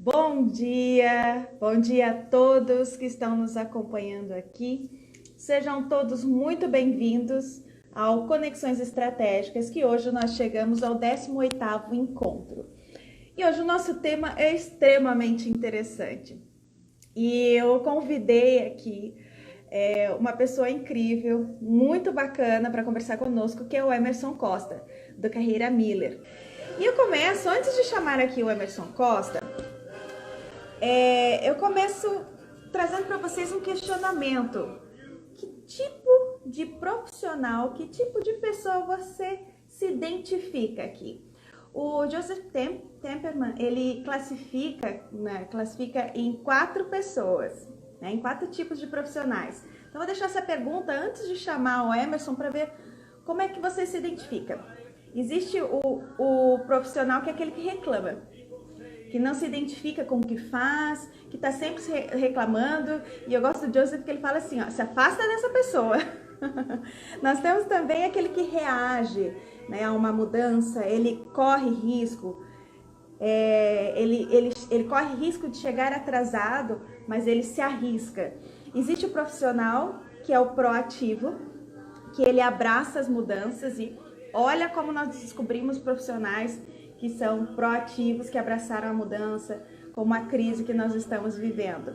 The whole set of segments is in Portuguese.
Bom dia a todos que estão nos acompanhando aqui. Sejam todos muito bem-vindos ao Conexões Estratégicas, que hoje nós chegamos ao 18º encontro. E hoje o nosso tema é extremamente interessante. E eu convidei aqui uma pessoa incrível, muito bacana para conversar conosco, que é o Emerson Costa, do Carreira Miller. E eu começo, antes de chamar aqui o Emerson Costa, eu começo trazendo para vocês um questionamento. Que tipo de profissional, que tipo de pessoa você se identifica aqui? O Joseph Temperman, ele classifica em 4 pessoas, né, em 4 tipos de profissionais. Então, vou deixar essa pergunta antes de chamar o Emerson para ver como é que você se identifica. Existe o profissional que é aquele que reclama, que não se identifica com o que faz, que está sempre reclamando. E eu gosto do Joseph que ele fala assim, ó, se afasta dessa pessoa. Nós temos também aquele que reage, né, a uma mudança, ele corre risco, ele corre risco de chegar atrasado, mas ele se arrisca. Existe o profissional que é o proativo, que ele abraça as mudanças e olha como nós descobrimos profissionais que são proativos, que abraçaram a mudança, como a crise que nós estamos vivendo.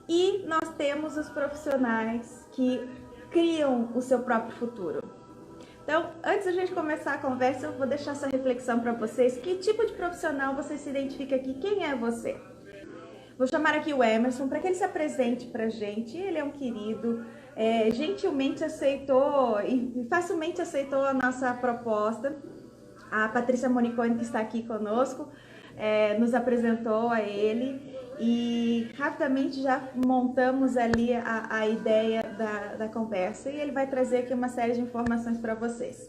E nós temos os profissionais que criam o seu próprio futuro. Então, antes da gente começar a conversa, eu vou deixar essa reflexão para vocês. Que tipo de profissional você se identifica aqui? Quem é você? Vou chamar aqui o Emerson para que ele se apresente para a gente. Ele é um querido, gentilmente aceitou e facilmente aceitou a nossa proposta. A Patrícia Monicone, que está aqui conosco, nos apresentou a ele e rapidamente já montamos ali a ideia da conversa e ele vai trazer aqui uma série de informações para vocês.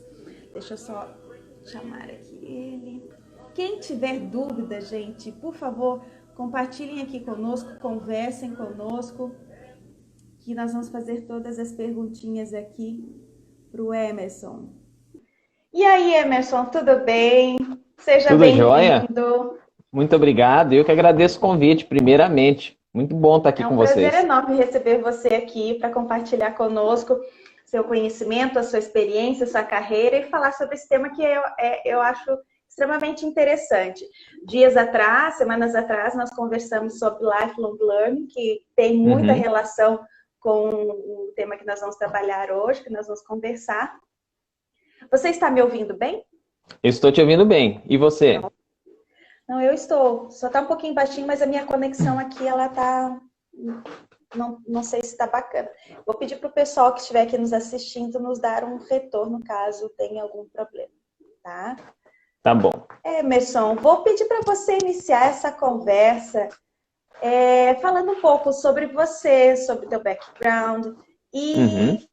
Deixa eu só chamar aqui ele. Quem tiver dúvida, gente, por favor, compartilhem aqui conosco, conversem conosco, que nós vamos fazer todas as perguntinhas aqui para o Emerson. E aí, Emerson, tudo bem? Seja Tudo jóia? bem-vindo. Muito obrigado. Eu que agradeço o convite, primeiramente. Muito bom estar aqui É com um vocês. prazer enorme receber você aqui para compartilhar conosco seu conhecimento, a sua experiência, a sua carreira e falar sobre esse tema que eu acho extremamente interessante. Semanas atrás, nós conversamos sobre Lifelong Learning, que tem muita relação com o tema que nós vamos trabalhar hoje, que nós vamos conversar. Você está me ouvindo bem? Eu estou te ouvindo bem. E você? Não, eu estou. Só está um pouquinho baixinho, mas a minha conexão aqui, ela tá... Não sei se está bacana. Vou pedir para o pessoal que estiver aqui nos assistindo nos dar um retorno, caso tenha algum problema, tá? Tá bom. Emerson, vou pedir para você iniciar essa conversa falando um pouco sobre você, sobre o teu background e...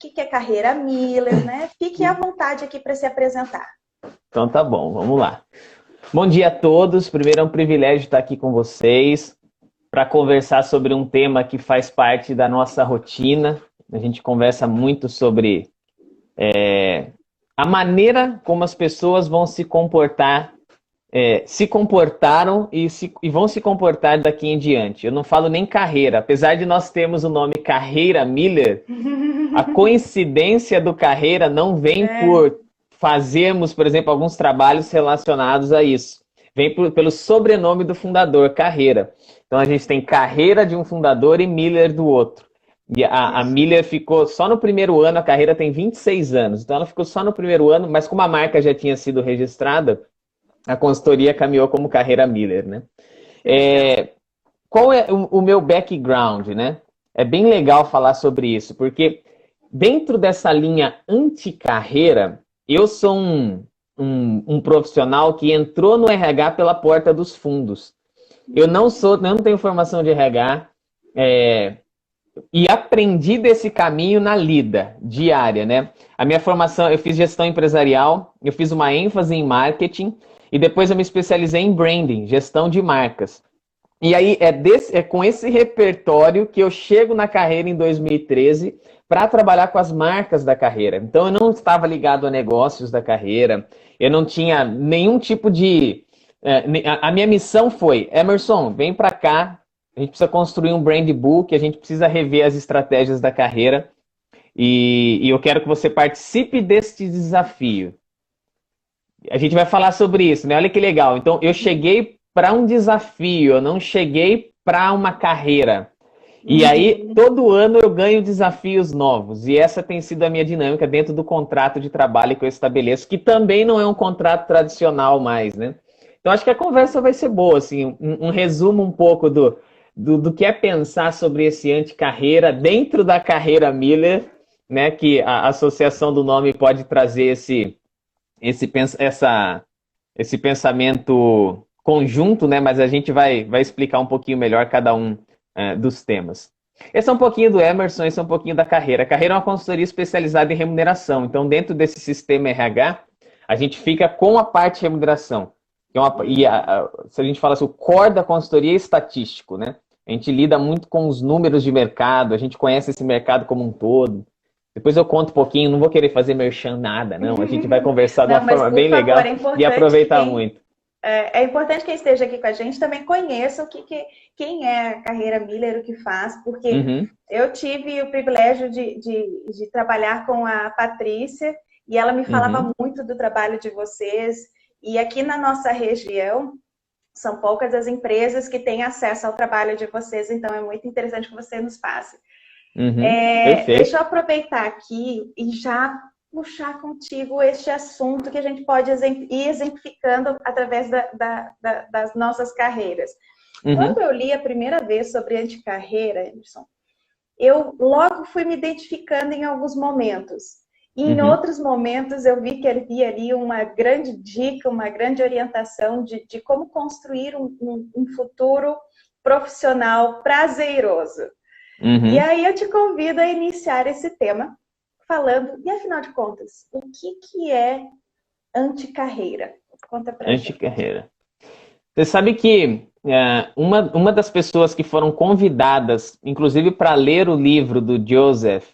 O que é Carreira Miller, né? Fique à vontade aqui para se apresentar. Então tá bom, vamos lá. Bom dia a todos. Primeiro é um privilégio estar aqui com vocês para conversar sobre um tema que faz parte da nossa rotina. A gente conversa muito sobre a maneira como as pessoas vão se comportar, se comportaram e vão se comportar daqui em diante. Eu não falo nem carreira, apesar de nós termos o nome Carreira Miller, a coincidência do carreira não vem por fazermos, por exemplo, alguns trabalhos relacionados a isso. Vem pelo sobrenome do fundador, Carreira. Então a gente tem Carreira de um fundador e Miller do outro. E a Miller ficou só no primeiro ano, a Carreira tem 26 anos. Então ela ficou só no primeiro ano, mas como a marca já tinha sido registrada, a consultoria caminhou como Carreira Miller, né? Qual é o meu background, né? É bem legal falar sobre isso, porque dentro dessa linha anti-carreira, eu sou um profissional que entrou no RH pela porta dos fundos. Eu não tenho formação de RH e aprendi desse caminho na lida diária, né? A minha formação, eu fiz gestão empresarial, eu fiz uma ênfase em marketing e depois eu me especializei em branding, gestão de marcas. E aí é com esse repertório que eu chego na carreira em 2013 para trabalhar com as marcas da carreira. Então eu não estava ligado a negócios da carreira, eu não tinha nenhum tipo de A minha missão foi, Emerson, vem para cá, a gente precisa construir um brand book, a gente precisa rever as estratégias da carreira e eu quero que você participe deste desafio. A gente vai falar sobre isso, né? Olha que legal. Então, eu cheguei para um desafio, eu não cheguei para uma carreira. E aí, todo ano eu ganho desafios novos. E essa tem sido a minha dinâmica dentro do contrato de trabalho que eu estabeleço, que também não é um contrato tradicional mais, né? Então, acho que a conversa vai ser boa, assim, um resumo um pouco do que é pensar sobre esse anti-carreira dentro da carreira Miller, né? Que a associação do nome pode trazer esse pensamento conjunto, né? Mas a gente vai explicar um pouquinho melhor cada um dos temas. Esse é um pouquinho do Emerson, esse é um pouquinho da carreira. A carreira é uma consultoria especializada em remuneração. Então, dentro desse sistema RH, a gente fica com a parte de remuneração. Se a gente fala assim, o core da consultoria é estatístico, né? A gente lida muito com os números de mercado, a gente conhece esse mercado como um todo. Depois eu conto um pouquinho, não vou querer fazer merchan nada, não. A gente vai conversar de uma forma bem legal e aproveitar muito. É importante que quem esteja aqui com a gente também conheça quem é a carreira Miller, o que faz, porque eu tive o privilégio de trabalhar com a Patrícia e ela me falava muito do trabalho de vocês. E aqui na nossa região, são poucas as empresas que têm acesso ao trabalho de vocês, então é muito interessante que você nos passe. Deixa eu aproveitar aqui e já puxar contigo este assunto que a gente pode ir exemplificando através das nossas carreiras. Quando eu li a primeira vez sobre anticarreira, Emerson, eu logo fui me identificando em alguns momentos. E em outros momentos eu vi que havia ali uma grande dica, uma grande orientação de como construir um futuro profissional prazeroso. E aí eu te convido a iniciar esse tema falando, e afinal de contas, o que é anticarreira? Conta pra gente. Anticarreira. Você sabe que uma das pessoas que foram convidadas, inclusive para ler o livro do Joseph,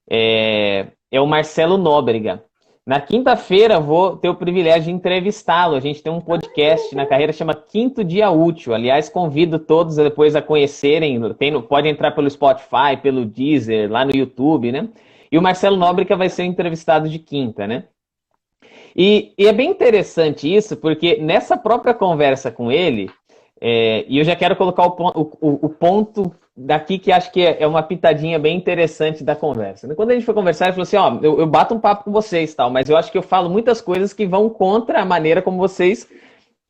é o Marcelo Nóbrega. Na quinta-feira vou ter o privilégio de entrevistá-lo. A gente tem um podcast na carreira chama Quinto Dia Útil. Aliás, convido todos depois a conhecerem. Pode entrar pelo Spotify, pelo Deezer, lá no YouTube, né? E o Marcelo Nóbrega vai ser o entrevistado de quinta, né? E é bem interessante isso, porque nessa própria conversa com ele, e eu já quero colocar o ponto daqui que acho que é uma pitadinha bem interessante da conversa. Quando a gente foi conversar, ele falou assim, ó, eu bato um papo com vocês, tal, mas eu acho que eu falo muitas coisas que vão contra a maneira como vocês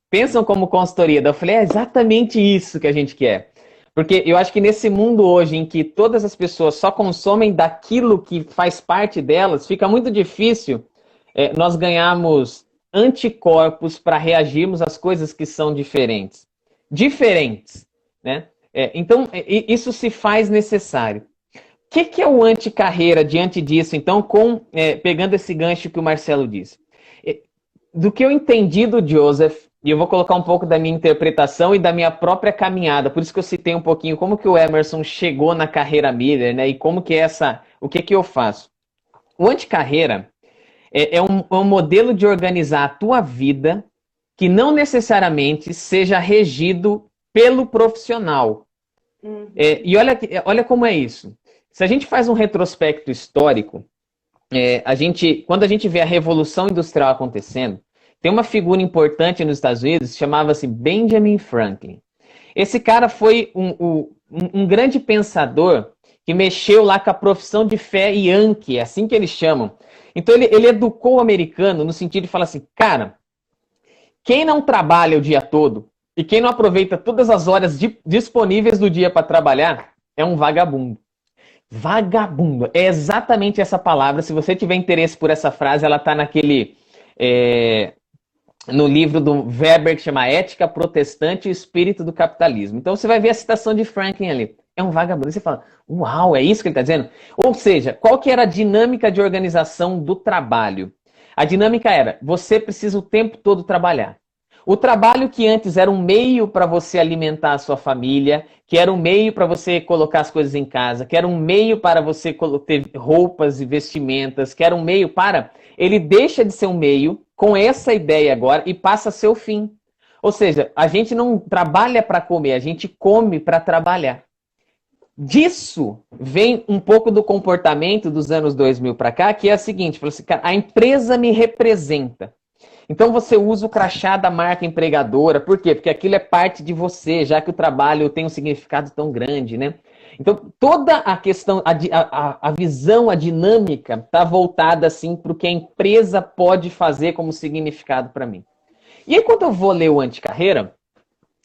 pensam como consultoria. Daí eu falei, é exatamente isso que a gente quer. Porque eu acho que nesse mundo hoje em que todas as pessoas só consomem daquilo que faz parte delas, fica muito difícil nós ganharmos anticorpos para reagirmos às coisas que são diferentes. Diferentes, né? Então, isso se faz necessário. O que é o anticarreira diante disso, então, pegando esse gancho que o Marcelo disse? Do que eu entendi do Joseph, e eu vou colocar um pouco da minha interpretação e da minha própria caminhada, por isso que eu citei um pouquinho como que o Emerson chegou na carreira Miller, né? E como que o que eu faço? O anticarreira é um modelo de organizar a tua vida que não necessariamente seja regido pelo profissional. E olha como é isso. Se a gente faz um retrospecto histórico, quando a gente vê a Revolução Industrial acontecendo, tem uma figura importante nos Estados Unidos, chamava-se Benjamin Franklin. Esse cara foi um grande pensador que mexeu lá com a profissão de fé Yankee, é assim que eles chamam. Então ele educou o americano no sentido de falar assim, cara, quem não trabalha o dia todo e quem não aproveita todas as horas disponíveis do dia para trabalhar é um vagabundo. Vagabundo, é exatamente essa palavra. Se você tiver interesse por essa frase, ela está no livro do Weber, que chama Ética Protestante e Espírito do Capitalismo. Então você vai ver a citação de Franklin ali. É um vagabundo. E você fala, uau, é isso que ele está dizendo? Ou seja, qual que era a dinâmica de organização do trabalho? A dinâmica era, você precisa o tempo todo trabalhar. O trabalho que antes era um meio para você alimentar a sua família, que era um meio para você colocar as coisas em casa, que era um meio para você ter roupas e vestimentas, que era um meio para... Ele deixa de ser um meio com essa ideia agora e passa a ser o fim. Ou seja, a gente não trabalha para comer, a gente come para trabalhar. Disso vem um pouco do comportamento dos anos 2000 para cá, que é o seguinte, assim, cara, a empresa me representa. Então você usa o crachá da marca empregadora, por quê? Porque aquilo é parte de você, já que o trabalho tem um significado tão grande, né? Então toda a questão, a visão, a dinâmica está voltada assim para o que a empresa pode fazer como significado para mim. E aí quando eu vou ler o Anticarreira,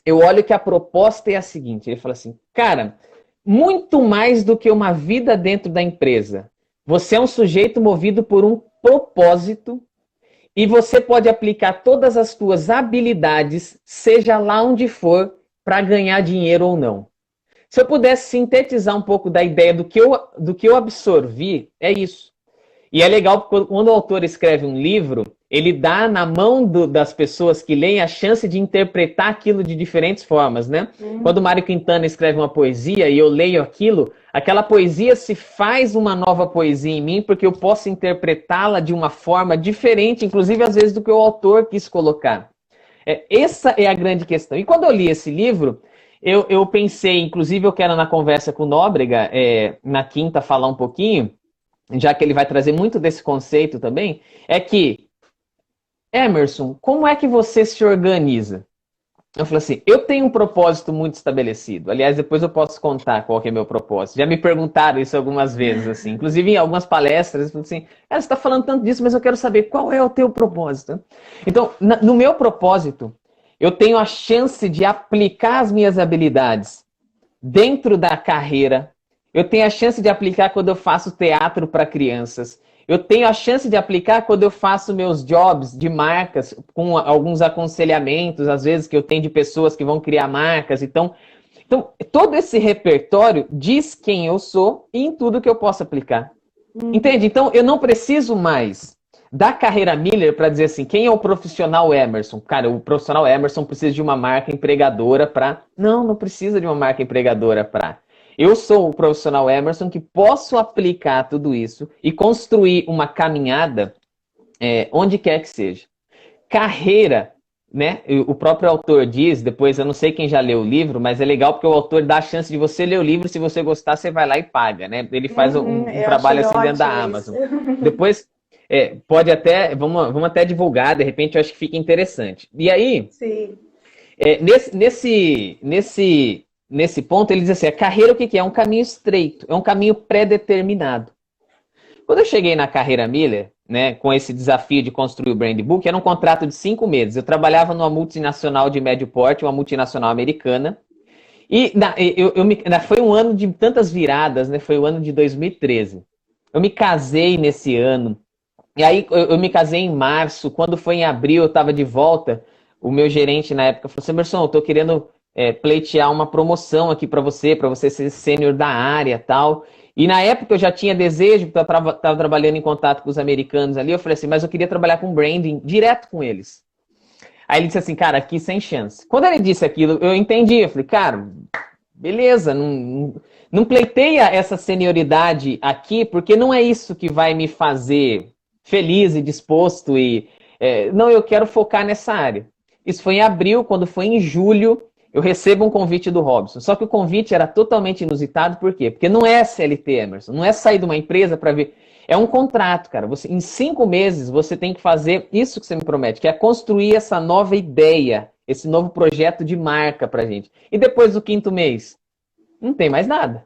eu olho que a proposta é a seguinte, ele fala assim, cara, muito mais do que uma vida dentro da empresa, você é um sujeito movido por um propósito e você pode aplicar todas as suas habilidades, seja lá onde for, para ganhar dinheiro ou não. Se eu pudesse sintetizar um pouco da ideia do que eu absorvi, é isso. E é legal porque quando o autor escreve um livro, ele dá na mão das pessoas que leem a chance de interpretar aquilo de diferentes formas, né? Quando o Mário Quintana escreve uma poesia e eu leio aquilo, aquela poesia se faz uma nova poesia em mim porque eu posso interpretá-la de uma forma diferente, inclusive às vezes do que o autor quis colocar. Essa é a grande questão. E quando eu li esse livro, eu pensei, inclusive eu quero na conversa com o Nóbrega, na quinta, falar um pouquinho, já que ele vai trazer muito desse conceito também, é que, Emerson, como é que você se organiza? Eu falei assim, eu tenho um propósito muito estabelecido. Aliás, depois eu posso contar qual que é meu propósito. Já me perguntaram isso algumas vezes, assim. Inclusive em algumas palestras, eu falei assim, você está falando tanto disso, mas eu quero saber qual é o teu propósito. Então, no meu propósito, eu tenho a chance de aplicar as minhas habilidades dentro da carreira. Eu tenho a chance de aplicar quando eu faço teatro para crianças. Eu tenho a chance de aplicar quando eu faço meus jobs de marcas, com alguns aconselhamentos, às vezes, que eu tenho de pessoas que vão criar marcas. Então, todo esse repertório diz quem eu sou e em tudo que eu posso aplicar. Entende? Então, eu não preciso mais da carreira Miller para dizer assim, quem é o profissional Emerson? Cara, o profissional Emerson precisa de uma marca empregadora para... Não precisa de uma marca empregadora para... Eu sou o profissional Emerson que posso aplicar tudo isso e construir uma caminhada onde quer que seja. Carreira, né? O próprio autor diz, depois eu não sei quem já leu o livro, mas é legal porque o autor dá a chance de você ler o livro, se você gostar, você vai lá e paga, né? Ele faz um trabalho assim dentro da Amazon. Depois, pode até, vamos até divulgar, de repente eu acho que fica interessante. E aí, sim. Nesse ponto, ele diz assim, a carreira o que é? É um caminho estreito, é um caminho pré-determinado. Quando eu cheguei na carreira Miller, né, com esse desafio de construir o Brand Book, era um contrato de 5 meses. Eu trabalhava numa multinacional de médio porte, uma multinacional americana, e foi um ano de tantas viradas, né, foi o ano de 2013. Eu me casei nesse ano, e aí eu me casei em março, quando foi em abril eu estava de volta, o meu gerente na época falou assim, Emerson, eu estou querendo... pleitear uma promoção aqui para você ser sênior da área e tal. E na época eu já tinha desejo, porque eu estava trabalhando em contato com os americanos ali, eu falei assim, mas eu queria trabalhar com branding direto com eles. Aí ele disse assim, cara, aqui sem chance. Quando ele disse aquilo, eu entendi, eu falei, cara, beleza, não pleiteia essa senioridade aqui, porque não é isso que vai me fazer feliz e disposto não, eu quero focar nessa área. Isso foi em abril, quando foi em julho, eu recebo um convite do Robson. Só que o convite era totalmente inusitado, por quê? Porque não é CLT, Emerson, não é sair de uma empresa para ver. É um contrato, cara. Em 5 meses, você tem que fazer isso que você me promete, que é construir essa nova ideia, esse novo projeto de marca pra gente. E depois do 5º mês, não tem mais nada.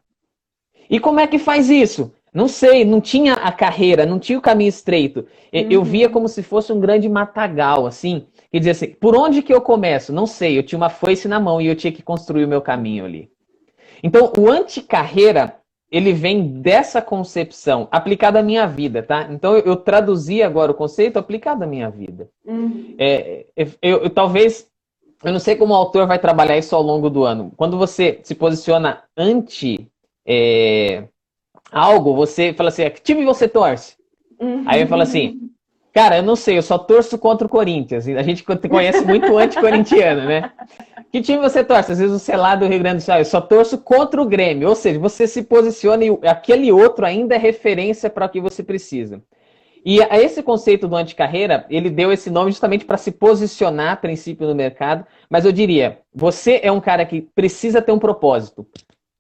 E como é que faz isso? Não sei, não tinha a carreira, não tinha o caminho estreito. Eu via como se fosse um grande matagal, assim. Quer dizer assim, por onde que eu começo? Não sei, eu tinha uma foice na mão e eu tinha que construir o meu caminho ali. Então, o anticarreira, ele vem dessa concepção, aplicada à minha vida, tá? Então, eu traduzi agora o conceito aplicado à minha vida. Talvez, eu não sei como o autor vai trabalhar isso ao longo do ano. Quando você se posiciona anti algo, você fala assim, que time você torce? Aí eu falo assim... Cara, eu não sei, eu só torço contra o Corinthians. A gente conhece muito o anti-corintiano, né? Que time você torce? Às vezes o lá do Rio Grande do Sul, eu só torço contra o Grêmio. Ou seja, você se posiciona e aquele outro ainda é referência para o que você precisa. E a esse conceito do anticarreira, ele deu esse nome justamente para se posicionar a princípio no mercado, mas eu diria, você é um cara que precisa ter um propósito.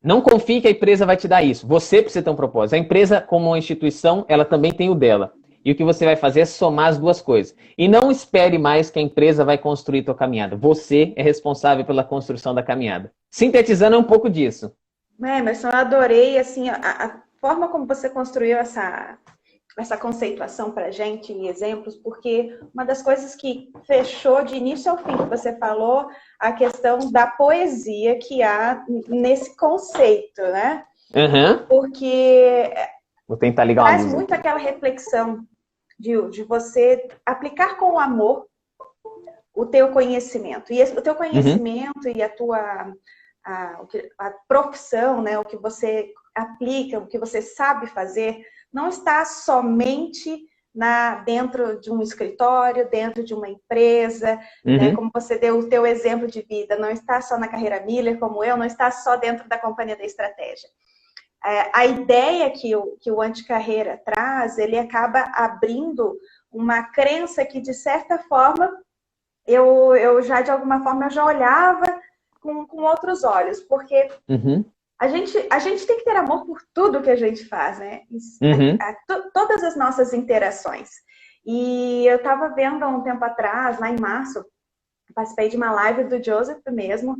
Não confie que a empresa vai te dar isso. Você precisa ter um propósito. A empresa, como uma instituição, ela também tem o dela. E o que você vai fazer é somar as duas coisas. E não espere mais que a empresa vai construir a tua caminhada. Você é responsável pela construção da caminhada. Sintetizando é um pouco disso. Emerson, eu adorei assim, a forma como você construiu essa conceituação para a gente em exemplos, porque uma das coisas que fechou de início ao fim que você falou, a questão da poesia que há nesse conceito, né? Uhum. Porque vou tentar ligar uma traz luz muito aqui. aquela reflexão de você aplicar com amor o teu conhecimento. E o teu conhecimento e a tua a profissão, né, o que você aplica, o que você sabe fazer, não está somente dentro de um escritório, dentro de uma empresa, né, como você deu o teu exemplo de vida, não está só na carreira Miller, como eu, não está só dentro da companhia da estratégia. A ideia que o anticarreira traz, ele acaba abrindo uma crença que, de certa forma, eu já, de alguma forma, eu já olhava com outros olhos, porque a gente tem que ter amor por tudo que a gente faz, né? Todas as nossas interações. E eu estava vendo há um tempo atrás, lá em março, participei de uma live do Joseph mesmo,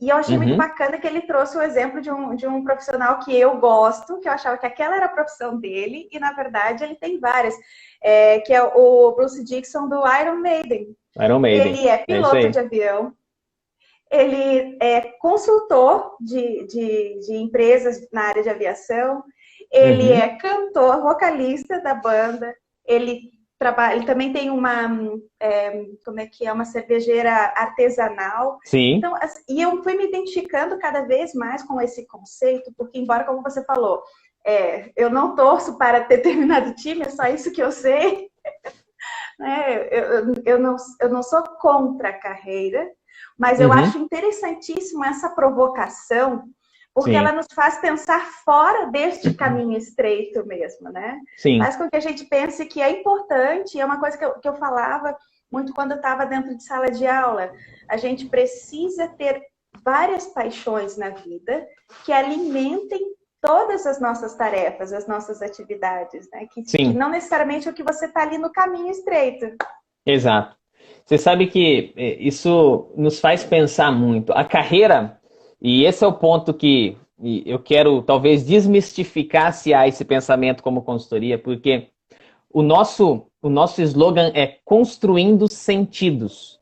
e eu achei muito bacana que ele trouxe o exemplo de um profissional que eu gosto, que eu achava que aquela era a profissão dele, e na verdade ele tem várias, que é o Bruce Dickinson do Iron Maiden. Ele é piloto de avião, ele é consultor de empresas na área de aviação, ele é cantor, vocalista da banda, ele também tem uma uma cervejeira artesanal. Sim. Então, e eu fui me identificando cada vez mais com esse conceito, porque embora, como você falou, eu não torço para determinado time, é só isso que eu sei. Eu não sou contra a carreira, mas eu acho interessantíssimo essa provocação, porque ela nos faz pensar fora deste caminho estreito mesmo, né? Sim. Faz com que a gente pense que é importante, é uma coisa que eu falava muito quando eu estava dentro de sala de aula. A gente precisa ter várias paixões na vida que alimentem todas as nossas tarefas, as nossas atividades, né? Que não necessariamente é o que você está ali no caminho estreito. Exato. Você sabe que isso nos faz pensar muito. A carreira, e esse é o ponto que eu quero talvez desmistificar se há esse pensamento como consultoria, porque o nosso slogan é construindo sentidos.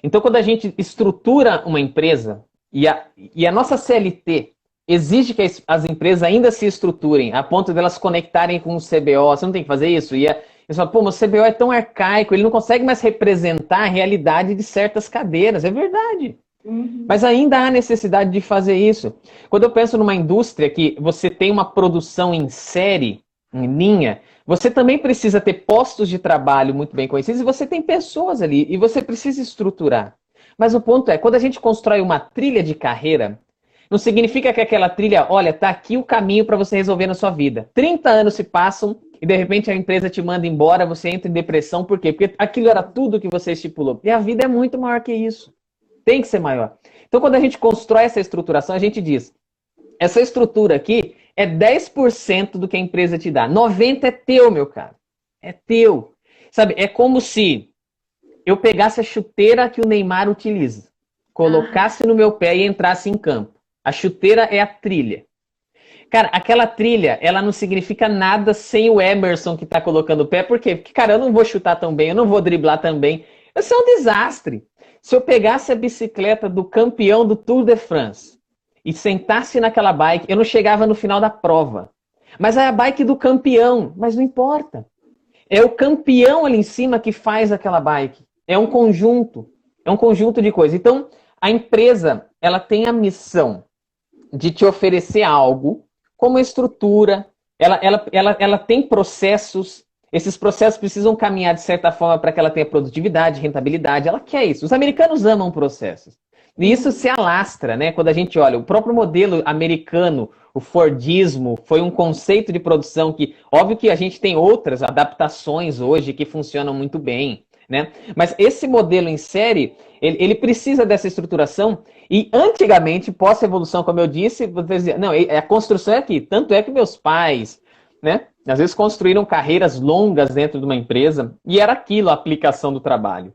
Então, quando a gente estrutura uma empresa, e a nossa CLT exige que as empresas ainda se estruturem, a ponto de elas conectarem com o CBO, você não tem que fazer isso? E você fala, pô, mas o CBO é tão arcaico, ele não consegue mais representar a realidade de certas cadeiras. É verdade. Mas ainda há necessidade de fazer isso. Quando eu penso numa indústria que você tem uma produção em série, em linha, você também precisa ter postos de trabalho muito bem conhecidos e você tem pessoas ali e você precisa estruturar. Mas o ponto é, quando a gente constrói uma trilha de carreira, não significa que aquela trilha, olha, tá aqui o caminho para você resolver na sua vida. 30 anos se passam e de repente a empresa te manda embora, você entra em depressão. Por quê? Porque aquilo era tudo que você estipulou. E a vida é muito maior que isso. Tem que ser maior. Então, quando a gente constrói essa estruturação, a gente diz, essa estrutura aqui é 10% do que a empresa te dá. 90% é teu, meu cara. É teu. Sabe, é como se eu pegasse a chuteira que o Neymar utiliza, colocasse no meu pé e entrasse em campo. A chuteira é a trilha. Cara, aquela trilha, ela não significa nada sem o Emerson que tá colocando o pé. Por quê? Porque, cara, eu não vou chutar tão bem, eu não vou driblar tão bem. Isso é um desastre. Se eu pegasse a bicicleta do campeão do Tour de France e sentasse naquela bike, eu não chegava no final da prova. Mas é a bike do campeão, mas não importa. É o campeão ali em cima que faz aquela bike. É um conjunto de coisas. Então, a empresa, ela tem a missão de te oferecer algo como estrutura, ela tem processos, Esses processos precisam caminhar de certa forma para que ela tenha produtividade, rentabilidade. Ela quer isso. Os americanos amam processos. E isso se alastra, né? Quando a gente olha o próprio modelo americano, o Fordismo, foi um conceito de produção que, óbvio que a gente tem outras adaptações hoje que funcionam muito bem, né? Mas esse modelo em série, ele precisa dessa estruturação. E antigamente, pós-evolução, como eu disse, você dizia, não, a construção é aqui. Tanto é que meus pais, né? Às vezes construíram carreiras longas dentro de uma empresa e era aquilo a aplicação do trabalho.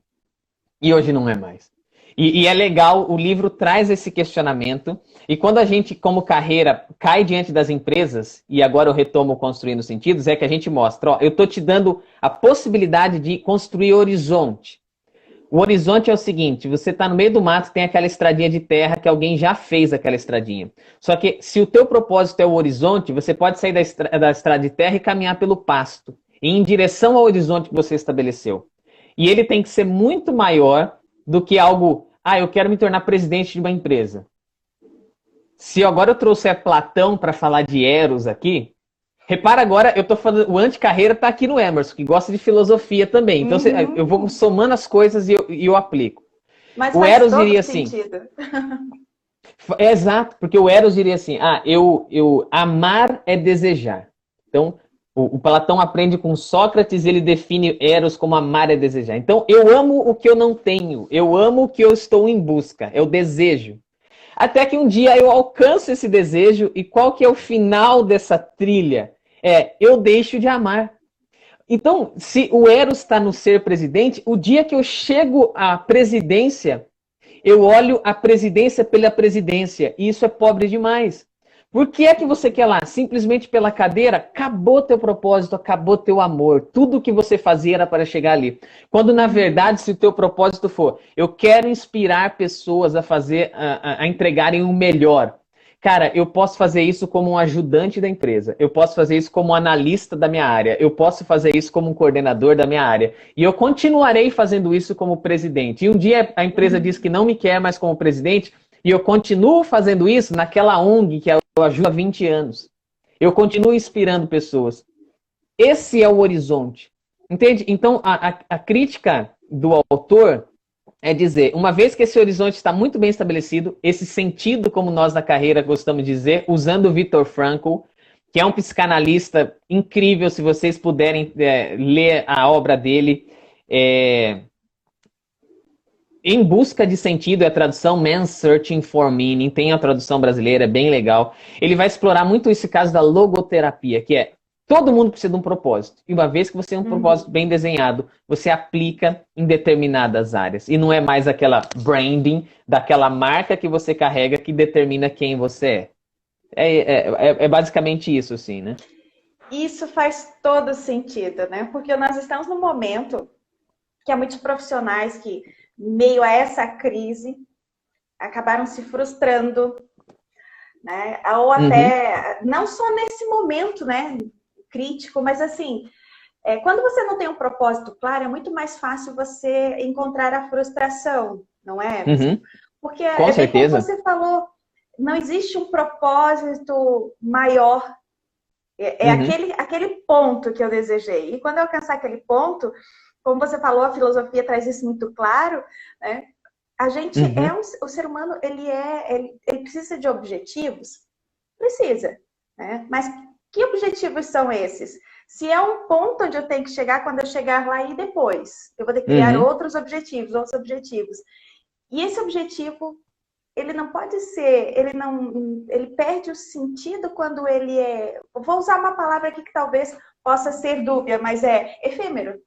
E hoje não é mais. E é legal, o livro traz esse questionamento. E quando a gente, como carreira, cai diante das empresas, e agora eu retomo Construindo Sentidos, é que a gente mostra, ó, eu estou te dando a possibilidade de construir horizonte. O horizonte é o seguinte, você está no meio do mato, tem aquela estradinha de terra que alguém já fez aquela estradinha. Só que se o teu propósito é o horizonte, você pode sair da estrada de terra e caminhar pelo pasto, em direção ao horizonte que você estabeleceu. E ele tem que ser muito maior do que algo, eu quero me tornar presidente de uma empresa. Se agora eu trouxer Platão para falar de Eros aqui, repara agora, eu tô falando, o anticarreira tá aqui no Emerson, que gosta de filosofia também. Então eu vou somando as coisas e eu aplico. Mas o faz Eros todo diria sentido. assim. É exato, porque o Eros diria assim: amar é desejar. Então, o Platão aprende com Sócrates, ele define Eros como amar é desejar. Então, eu amo o que eu não tenho, eu amo o que eu estou em busca, é o desejo. Até que um dia eu alcanço esse desejo e qual que é o final dessa trilha? Eu deixo de amar. Então, se o Eros está no ser presidente, o dia que eu chego à presidência, eu olho a presidência pela presidência. E isso é pobre demais. Por que é que você quer lá? Simplesmente pela cadeira? Acabou teu propósito, acabou teu amor. Tudo que você fazia era para chegar ali. Quando, na verdade, se o teu propósito for, eu quero inspirar pessoas a fazer, a entregarem o melhor. Cara, eu posso fazer isso como um ajudante da empresa. Eu posso fazer isso como um analista da minha área. Eu posso fazer isso como um coordenador da minha área. E eu continuarei fazendo isso como presidente. E um dia a empresa diz que não me quer mais como presidente, e eu continuo fazendo isso naquela ONG que eu ajudo há 20 anos. Eu continuo inspirando pessoas. Esse é o horizonte. Entende? Então, a crítica do autor é dizer, uma vez que esse horizonte está muito bem estabelecido, esse sentido, como nós na carreira gostamos de dizer, usando o Viktor Frankl, que é um psicanalista incrível, se vocês puderem ler a obra dele, Em Busca de Sentido, é a tradução Man's Searching for Meaning, tem a tradução brasileira, é bem legal. Ele vai explorar muito esse caso da logoterapia, que é todo mundo precisa de um propósito. E uma vez que você tem um propósito bem desenhado, você aplica em determinadas áreas. E não é mais aquela branding daquela marca que você carrega que determina quem você é. É basicamente isso, assim, né? Isso faz todo sentido, né? Porque nós estamos num momento que há muitos profissionais que, meio a essa crise, acabaram se frustrando, né? Ou até, não só nesse momento, né, crítico, mas assim, quando você não tem um propósito claro, é muito mais fácil você encontrar a frustração, não é? Porque Com bem como certeza. você falou, não existe um propósito maior. Aquele ponto que eu desejei. E quando eu alcançar aquele ponto, como você falou, a filosofia traz isso muito claro, né? A gente o ser humano, ele precisa de objetivos? Precisa, né? Mas que objetivos são esses? Se é um ponto onde eu tenho que chegar, quando eu chegar lá e depois, eu vou ter que criar outros objetivos. E esse objetivo, ele não pode ser, ele perde o sentido quando ele vou usar uma palavra aqui que talvez possa ser dúbia, mas é efêmero.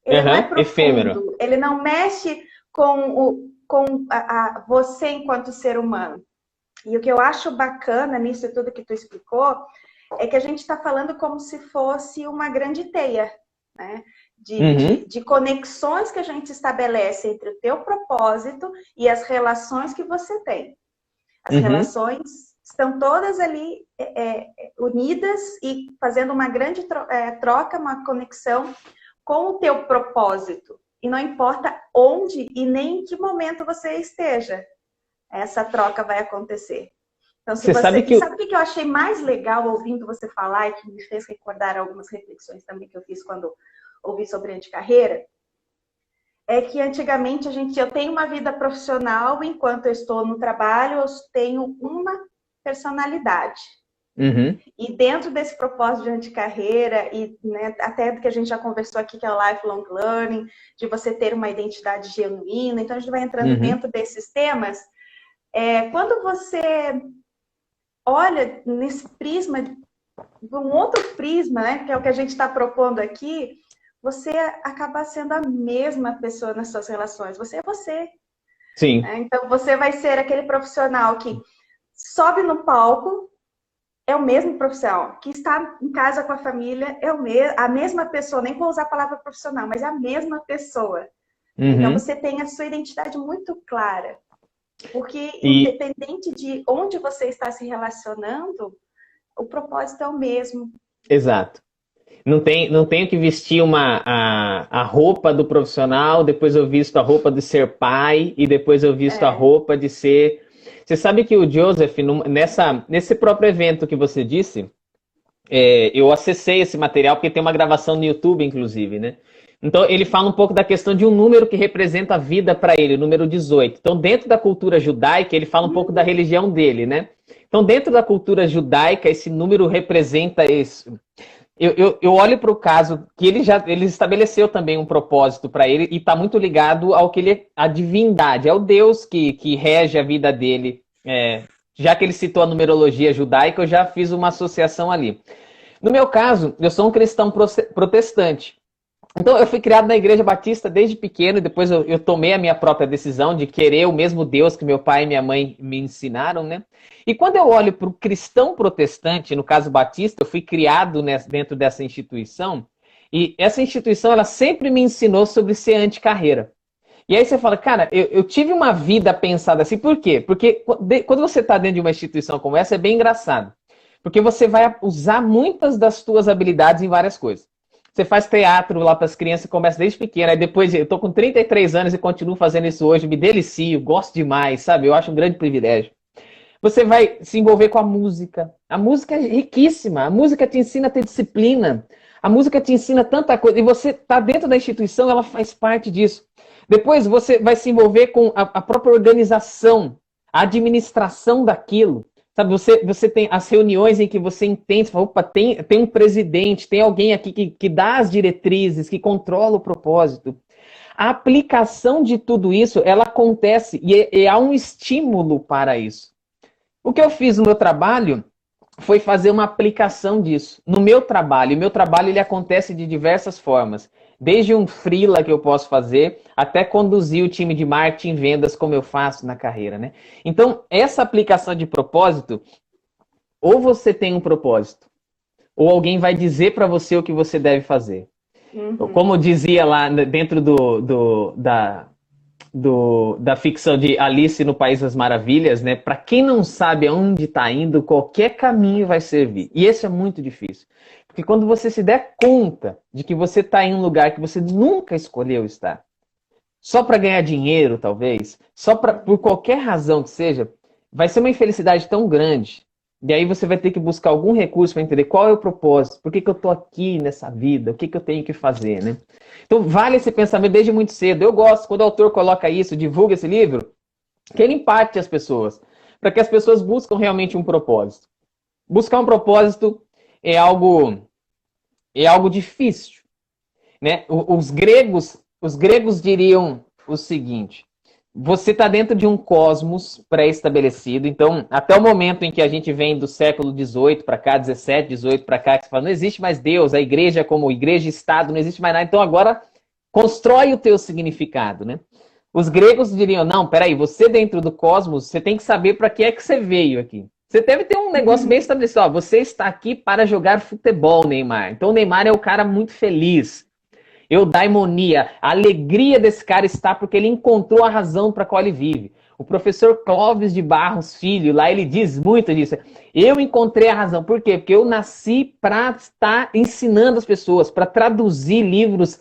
Ele não é profundo, efêmero. Ele não mexe com você enquanto ser humano. E o que eu acho bacana nisso tudo que tu explicou é que a gente está falando como se fosse uma grande teia, né? De conexões que a gente estabelece entre o teu propósito e as relações que você tem. As relações estão todas ali unidas e fazendo uma grande troca, uma conexão com o teu propósito. E não importa onde e nem em que momento você esteja, essa troca vai acontecer. Então, se Você sabe você... que... Sabe o que eu achei mais legal ouvindo você falar e que me fez recordar algumas reflexões também que eu fiz quando ouvi sobre anticarreira? É que antigamente eu tenho uma vida profissional, enquanto eu estou no trabalho, eu tenho uma personalidade. Uhum. E dentro desse propósito de anticarreira, e né, até do que a gente já conversou aqui, que é o lifelong learning, de você ter uma identidade genuína, então a gente vai entrando dentro desses temas. Quando você olha nesse prisma, um outro prisma, né, que é o que a gente está propondo aqui, você acaba sendo a mesma pessoa nas suas relações. Você é você. Sim. Então, você vai ser aquele profissional que sobe no palco, é o mesmo profissional. Que está em casa com a família, é a mesma pessoa. Nem vou usar a palavra profissional, mas é a mesma pessoa. Então, você tem a sua identidade muito clara. Porque, independente de onde você está se relacionando, o propósito é o mesmo. Exato. Não tenho que vestir a roupa do profissional, depois eu visto a roupa de ser pai e depois eu visto a roupa de ser... Você sabe que o Joseph, nesse próprio evento que você disse, eu acessei esse material porque tem uma gravação no YouTube, inclusive, né? Então ele fala um pouco da questão de um número que representa a vida para ele, o número 18. Então dentro da cultura judaica, ele fala um pouco da religião dele, né? Então dentro da cultura judaica, esse número representa isso. Eu olho para o caso que ele estabeleceu também um propósito para ele e está muito ligado ao que a divindade, é o Deus que rege a vida dele. Já que ele citou a numerologia judaica, eu já fiz uma associação ali. No meu caso, eu sou um cristão protestante. Então, eu fui criado na Igreja Batista desde pequeno, e depois eu tomei a minha própria decisão de querer o mesmo Deus que meu pai e minha mãe me ensinaram, né? E quando eu olho para o cristão protestante, no caso batista, eu fui criado dentro dessa instituição, e essa instituição, ela sempre me ensinou sobre ser anticarreira. E aí você fala, cara, eu tive uma vida pensada assim, por quê? Porque quando você está dentro de uma instituição como essa, é bem engraçado. Porque você vai usar muitas das suas habilidades em várias coisas. Você faz teatro lá para as crianças, começa desde pequena, aí depois eu tô com 33 anos e continuo fazendo isso hoje, me delicio, gosto demais, sabe? Eu acho um grande privilégio. Você vai se envolver com a música. A música é riquíssima, a música te ensina a ter disciplina, a música te ensina tanta coisa, e você tá dentro da instituição, ela faz parte disso. Depois você vai se envolver com a própria organização, a administração daquilo. Sabe, você tem as reuniões em que você entende, fala, opa, tem um presidente, tem alguém aqui que dá as diretrizes, que controla o propósito. A aplicação de tudo isso, ela acontece e há um estímulo para isso. O que eu fiz no meu trabalho foi fazer uma aplicação disso. No meu trabalho, ele acontece de diversas formas. Desde um freela que eu posso fazer, até conduzir o time de marketing e vendas como eu faço na carreira, né? Então, essa aplicação de propósito, ou você tem um propósito, ou alguém vai dizer para você o que você deve fazer. Como dizia lá dentro da ficção de Alice no País das Maravilhas, né? Para quem não sabe aonde está indo, qualquer caminho vai servir. E esse é muito difícil. Porque quando você se der conta de que você está em um lugar que você nunca escolheu estar, só para ganhar dinheiro, talvez, por qualquer razão que seja, vai ser uma infelicidade tão grande. E aí você vai ter que buscar algum recurso para entender qual é o propósito, por que eu estou aqui nessa vida, o que eu tenho que fazer, né? Então vale esse pensamento desde muito cedo. Eu gosto, quando o autor coloca isso, divulga esse livro, que ele impacte as pessoas, para que as pessoas buscam realmente um propósito. Buscar um propósito é algo difícil, né? Os gregos diriam o seguinte: você está dentro de um cosmos pré-estabelecido, então até o momento em que a gente vem do século XVIII para cá, 17, 18 para cá, que você fala, não existe mais Deus, a igreja como igreja e Estado, não existe mais nada, então agora constrói o teu significado, né? Os gregos diriam, não, peraí, você dentro do cosmos, você tem que saber para que é que você veio aqui. Você deve ter um negócio bem estabelecido. Ó, você está aqui para jogar futebol, Neymar. Então o Neymar é um cara muito feliz. Eudaimonia, a alegria desse cara está porque ele encontrou a razão para a qual ele vive. O professor Clóvis de Barros Filho, lá ele diz muito disso. Eu encontrei a razão. Por quê? Porque eu nasci para estar ensinando as pessoas, para traduzir livros,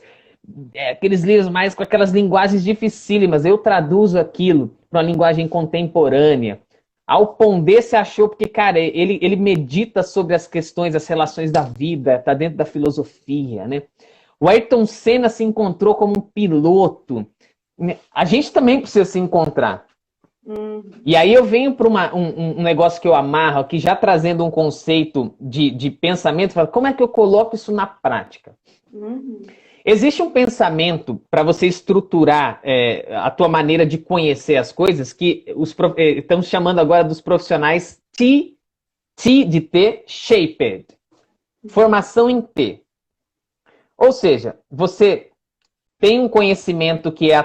aqueles livros mais com aquelas linguagens dificílimas. Eu traduzo aquilo para uma linguagem contemporânea. Ao Pondé se achou porque, cara, ele medita sobre as questões, as relações da vida, tá dentro da filosofia, né? O Ayrton Senna se encontrou como um piloto. A gente também precisa se encontrar. E aí eu venho para um negócio que eu amarro aqui, já trazendo um conceito de pensamento, falo, como é que eu coloco isso na prática? Existe um pensamento para você estruturar a tua maneira de conhecer as coisas que estamos chamando agora dos profissionais T de T, shaped. Formação em T. Ou seja, você tem um conhecimento que é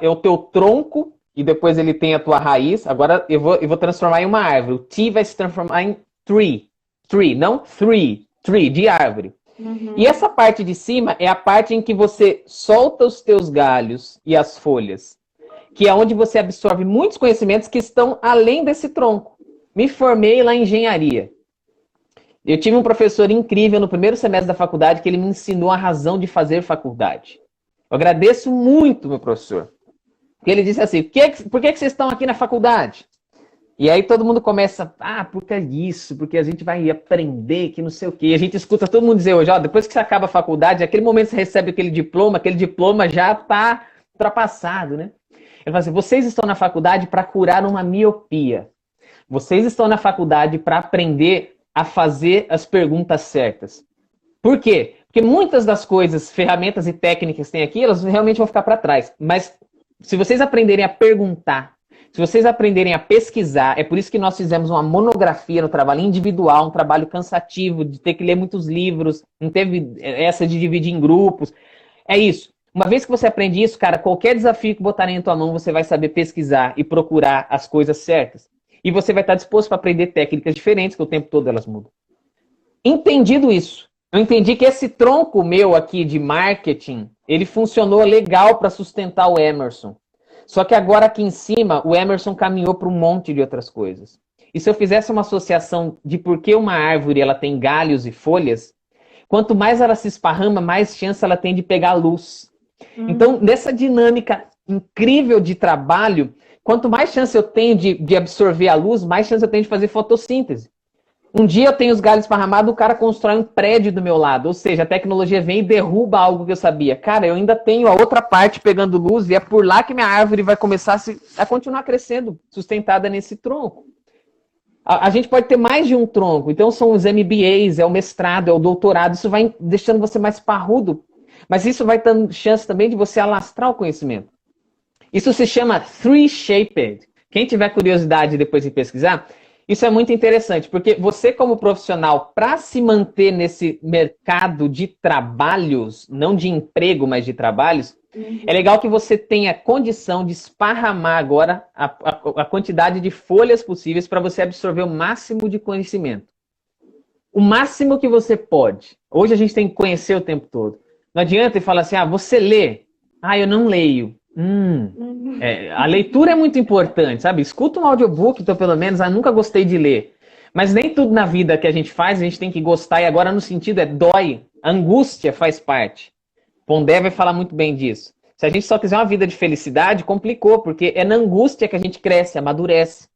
o teu tronco e depois ele tem a tua raiz. Agora eu vou transformar em uma árvore. O T vai se transformar em tree. Tree, não tree, de árvore. E essa parte de cima é a parte em que você solta os teus galhos e as folhas, que é onde você absorve muitos conhecimentos que estão além desse tronco. Me formei lá em engenharia. Eu tive um professor incrível no primeiro semestre da faculdade que ele me ensinou a razão de fazer faculdade. Eu agradeço muito, meu professor. Porque ele disse assim, por que vocês estão aqui na faculdade? E aí todo mundo começa, porque é isso, porque a gente vai aprender que não sei o quê. E a gente escuta todo mundo dizer hoje, depois que você acaba a faculdade, aquele momento que você recebe aquele diploma já está ultrapassado, né? Ele fala assim, vocês estão na faculdade para curar uma miopia. Vocês estão na faculdade para aprender a fazer as perguntas certas. Por quê? Porque muitas das coisas, ferramentas e técnicas que tem aqui, elas realmente vão ficar para trás. Mas se vocês aprenderem a perguntar, se vocês aprenderem a pesquisar, é por isso que nós fizemos uma monografia no trabalho individual, um trabalho cansativo, de ter que ler muitos livros, não teve essa de dividir em grupos. É isso. Uma vez que você aprende isso, cara, qualquer desafio que botarem em tua mão, você vai saber pesquisar e procurar as coisas certas. E você vai estar disposto para aprender técnicas diferentes, que o tempo todo elas mudam. Entendido isso, eu entendi que esse tronco meu aqui de marketing, ele funcionou legal para sustentar o Emerson. Só que agora aqui em cima, o Emerson caminhou para um monte de outras coisas. E se eu fizesse uma associação de por que uma árvore ela tem galhos e folhas, quanto mais ela se esparrama, mais chance ela tem de pegar luz. Então, nessa dinâmica incrível de trabalho, quanto mais chance eu tenho de absorver a luz, mais chance eu tenho de fazer fotossíntese. Um dia eu tenho os galhos esparramados, o cara constrói um prédio do meu lado. Ou seja, a tecnologia vem e derruba algo que eu sabia. Cara, eu ainda tenho a outra parte pegando luz e é por lá que minha árvore vai começar a continuar crescendo, sustentada nesse tronco. A gente pode ter mais de um tronco. Então são os MBAs, é o mestrado, é o doutorado. Isso vai deixando você mais parrudo. Mas isso vai dando chance também de você alastrar o conhecimento. Isso se chama Three-Shaped. Quem tiver curiosidade depois de pesquisar... Isso é muito interessante, porque você como profissional, para se manter nesse mercado de trabalhos, não de emprego, mas de trabalhos, é legal que você tenha condição de esparramar agora a quantidade de folhas possíveis para você absorver o máximo de conhecimento. O máximo que você pode. Hoje a gente tem que conhecer o tempo todo. Não adianta falar assim, você lê? Eu não leio. A leitura é muito importante, sabe? Escuta um audiobook, então pelo menos, nunca gostei de ler. Mas nem tudo na vida que a gente faz, a gente tem que gostar, e agora no sentido dói. A angústia faz parte. Pondé vai falar muito bem disso. Se a gente só quiser uma vida de felicidade, complicou, porque é na angústia que a gente cresce, amadurece.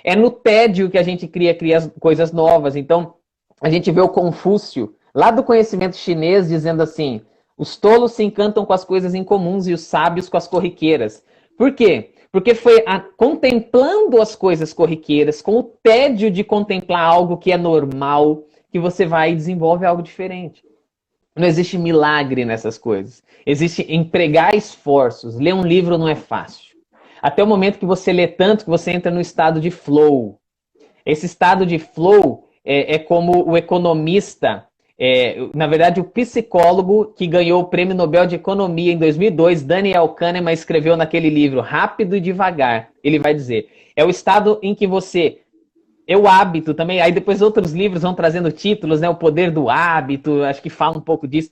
É no tédio que a gente cria coisas novas. Então, a gente vê o Confúcio, lá do conhecimento chinês, dizendo assim... Os tolos se encantam com as coisas incomuns e os sábios com as corriqueiras. Por quê? Porque foi contemplando as coisas corriqueiras, com o tédio de contemplar algo que é normal, que você vai e desenvolve algo diferente. Não existe milagre nessas coisas. Existe empregar esforços. Ler um livro não é fácil. Até o momento que você lê tanto que você entra no estado de flow. Esse estado de flow é como o economista... na verdade, o psicólogo que ganhou o Prêmio Nobel de Economia em 2002, Daniel Kahneman, escreveu naquele livro, Rápido e Devagar. Ele vai dizer, é o estado em que você... É o hábito também, aí depois outros livros vão trazendo títulos, né? O Poder do Hábito, acho que fala um pouco disso.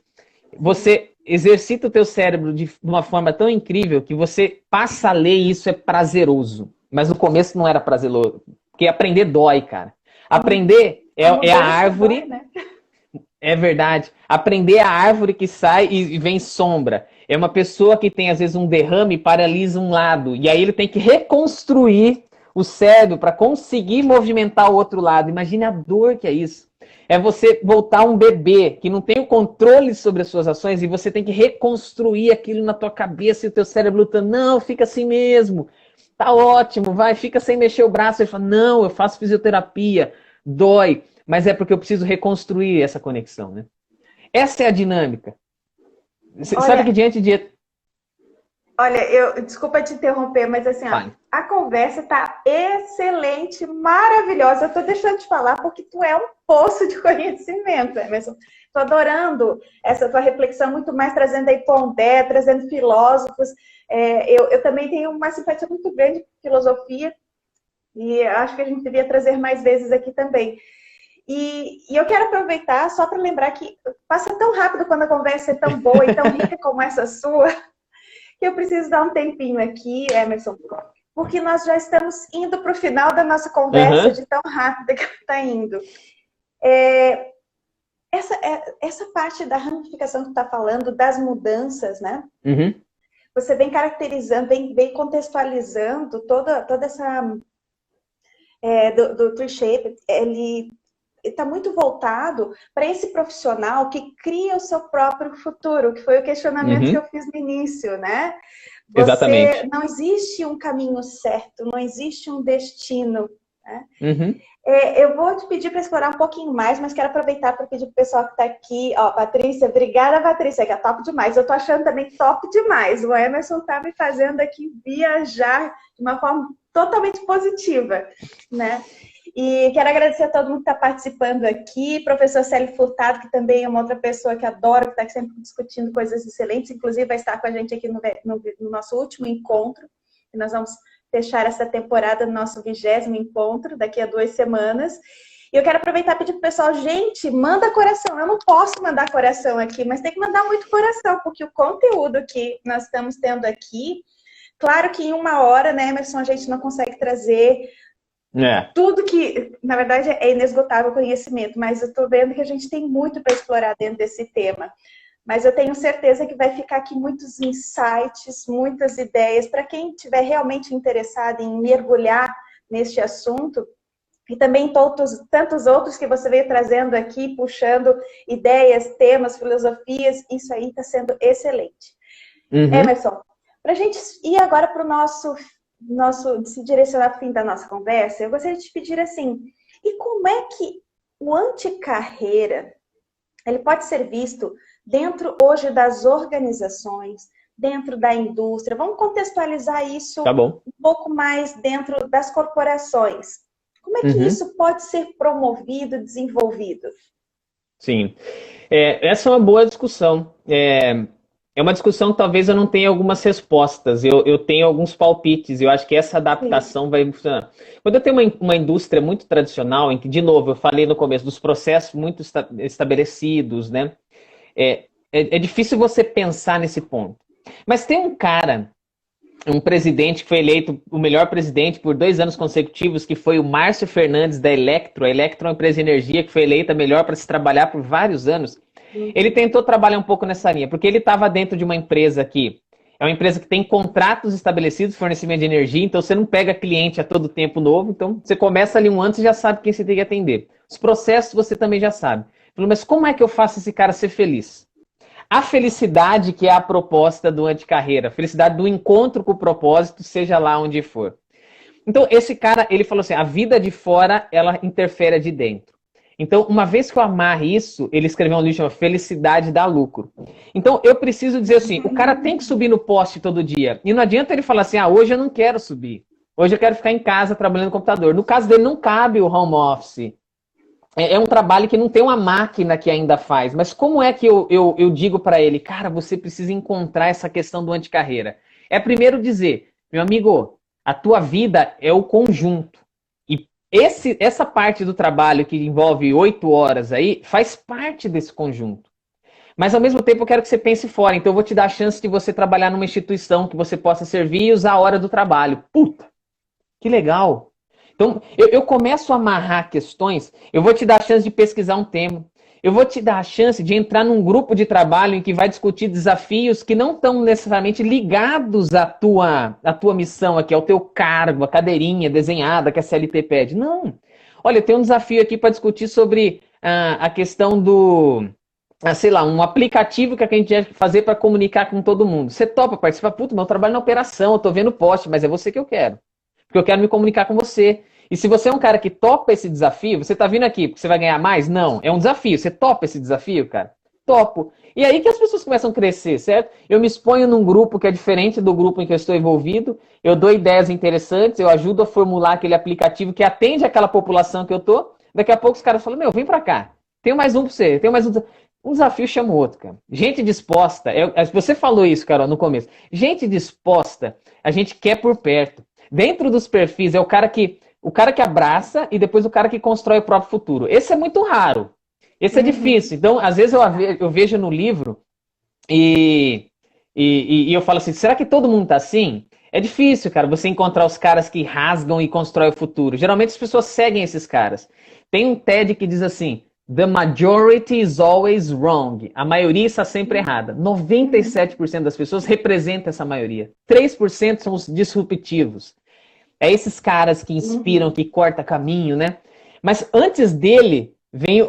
Você exercita o teu cérebro de uma forma tão incrível que você passa a ler e isso é prazeroso. Mas no começo não era prazeroso, porque aprender dói, cara. Aprender é a árvore... Dói, né? É verdade. Aprender a árvore que sai e vem sombra. É uma pessoa que tem, às vezes, um derrame e paralisa um lado. E aí ele tem que reconstruir o cérebro para conseguir movimentar o outro lado. Imagine a dor que é isso. É você voltar um bebê que não tem o controle sobre as suas ações e você tem que reconstruir aquilo na tua cabeça e o teu cérebro lutando. Não, fica assim mesmo. Tá ótimo, vai, fica sem mexer o braço. Ele fala, não, eu faço fisioterapia, dói. Mas é porque eu preciso reconstruir essa conexão, né? Essa é a dinâmica. Sabe que diante de... Olha, desculpa te interromper, mas assim, ó, a conversa tá excelente, maravilhosa. Eu tô deixando de falar porque tu é um poço de conhecimento, Emerson. Tô adorando essa tua reflexão, muito mais trazendo aí Pondé, trazendo filósofos. Eu também tenho uma simpatia muito grande por filosofia e acho que a gente devia trazer mais vezes aqui também. E eu quero aproveitar só para lembrar que passa tão rápido quando a conversa é tão boa e tão rica como essa sua, que eu preciso dar um tempinho aqui, Emerson, porque nós já estamos indo para o final da nossa conversa, de tão rápida que está indo. Essa parte da ramificação que está falando, das mudanças, né? Você vem caracterizando, vem contextualizando toda essa... do Tree Shape, ele está muito voltado para esse profissional que cria o seu próprio futuro, que foi o questionamento que eu fiz no início, né? Exatamente. Não existe um caminho certo, não existe um destino, né? Eu vou te pedir para explorar um pouquinho mais, mas quero aproveitar para pedir para o pessoal que está aqui, ó, Patrícia, obrigada, Patrícia, que é top demais. Eu tô achando também top demais. O Emerson tá me fazendo aqui viajar de uma forma totalmente positiva, né? E quero agradecer a todo mundo que está participando aqui, professor Célio Furtado, que também é uma outra pessoa que adoro, que está sempre discutindo coisas excelentes, inclusive vai estar com a gente aqui no nosso último encontro, que nós vamos fechar essa temporada no nosso 20º encontro, daqui a 2 semanas. E eu quero aproveitar e pedir para o pessoal, gente, manda coração. Eu não posso mandar coração aqui, mas tem que mandar muito coração, porque o conteúdo que nós estamos tendo aqui, claro que em 1 hora, né, Emerson, a gente não consegue trazer tudo que, na verdade, é inesgotável o conhecimento, mas eu estou vendo que a gente tem muito para explorar dentro desse tema. Mas eu tenho certeza que vai ficar aqui muitos insights, muitas ideias, para quem estiver realmente interessado em mergulhar neste assunto, e também tantos outros que você veio trazendo aqui, puxando ideias, temas, filosofias, isso aí está sendo excelente. Emerson, para a gente ir agora para o nosso se direcionar para o fim da nossa conversa, eu gostaria de te pedir assim, e como é que o anticarreira, ele pode ser visto dentro hoje das organizações, dentro da indústria? Vamos contextualizar isso um pouco mais dentro das corporações. Como é que isso pode ser promovido, desenvolvido? Sim, essa é uma boa discussão. É uma discussão que talvez eu não tenha algumas respostas, eu tenho alguns palpites, eu acho que essa adaptação vai funcionar. Quando eu tenho uma indústria muito tradicional, em que, de novo, eu falei no começo, dos processos muito estabelecidos, né? É difícil você pensar nesse ponto. Mas tem um cara, um presidente que foi eleito o melhor presidente por 2 anos consecutivos, que foi o Márcio Fernandes da Electro. A Electro é uma empresa de energia que foi eleita melhor para se trabalhar por vários anos. Ele tentou trabalhar um pouco nessa linha, porque ele estava dentro de uma empresa que é uma empresa que tem contratos estabelecidos, fornecimento de energia, então você não pega cliente a todo tempo novo, então você começa ali um ano, você já sabe quem você tem que atender. Os processos você também já sabe. Mas como é que eu faço esse cara ser feliz? A felicidade que é a proposta do anticarreira, a felicidade do encontro com o propósito, seja lá onde for. Então, esse cara, ele falou assim, a vida de fora, ela interfere a de dentro. Então, uma vez que eu amarre isso, ele escreveu um livro chamado Felicidade dá Lucro. Então, eu preciso dizer assim, o cara tem que subir no poste todo dia. E não adianta ele falar assim, hoje eu não quero subir. Hoje eu quero ficar em casa trabalhando no computador. No caso dele, não cabe o home office. É um trabalho que não tem uma máquina que ainda faz. Mas como é que eu digo para ele, cara, você precisa encontrar essa questão do anticarreira? É primeiro dizer, meu amigo, a tua vida é o conjunto. Essa parte do trabalho que envolve 8 horas aí, faz parte desse conjunto. Mas ao mesmo tempo eu quero que você pense fora. Então eu vou te dar a chance de você trabalhar numa instituição que você possa servir e usar a hora do trabalho. Puta, que legal. Então eu começo a amarrar questões, eu vou te dar a chance de pesquisar um tema. eu vou te dar a chance de entrar num grupo de trabalho em que vai discutir desafios que não estão necessariamente ligados à tua missão aqui, ao teu cargo, a cadeirinha desenhada que a CLT pede. Não. Olha, tem um desafio aqui para discutir sobre a questão do, sei lá, um aplicativo que a gente deve fazer para comunicar com todo mundo. Você topa participar? Puta, meu trabalho na operação, eu tô vendo poste, mas é você que eu quero. Porque eu quero me comunicar com você. E se você é um cara que topa esse desafio, você tá vindo aqui porque você vai ganhar mais? Não, é um desafio. Você topa esse desafio, cara? Topo. E aí que as pessoas começam a crescer, certo? Eu me exponho num grupo que é diferente do grupo em que eu estou envolvido, eu dou ideias interessantes, eu ajudo a formular aquele aplicativo que atende aquela população que eu tô. Daqui a pouco os caras falam, meu, vem pra cá. Tenho mais um pra você, tenho mais um. Um desafio chama o outro, cara. Gente disposta, você falou isso, Carol, no começo. Gente disposta, a gente quer por perto. Dentro dos perfis é o cara que abraça e depois o cara que constrói o próprio futuro. Esse é muito raro. Esse é difícil. Então, às vezes eu vejo no livro e eu falo assim, será que todo mundo tá assim? É difícil, cara, você encontrar os caras que rasgam e constroem o futuro. Geralmente as pessoas seguem esses caras. Tem um TED que diz assim, the majority is always wrong. A maioria está sempre errada. 97% das pessoas representam essa maioria. 3% são os disruptivos. É esses caras que inspiram, que cortam caminho, né? Mas antes dele, vem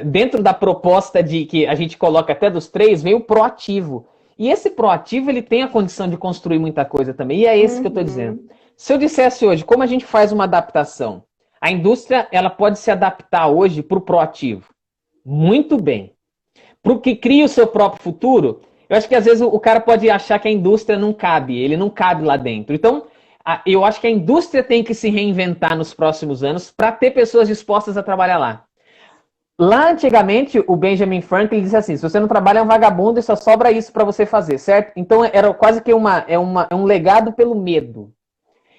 dentro da proposta de que a gente coloca até dos 3, vem o proativo. E esse proativo, ele tem a condição de construir muita coisa também. E é esse que eu estou dizendo. Se eu dissesse hoje, como a gente faz uma adaptação? A indústria, ela pode se adaptar hoje para o proativo. Muito bem. Para o que cria o seu próprio futuro, eu acho que às vezes o cara pode achar que a indústria não cabe, ele não cabe lá dentro. Então, eu acho que a indústria tem que se reinventar nos próximos anos para ter pessoas dispostas a trabalhar lá. Lá antigamente, o Benjamin Franklin disse assim, se você não trabalha é um vagabundo e só sobra isso para você fazer, certo? Então era quase que um legado pelo medo.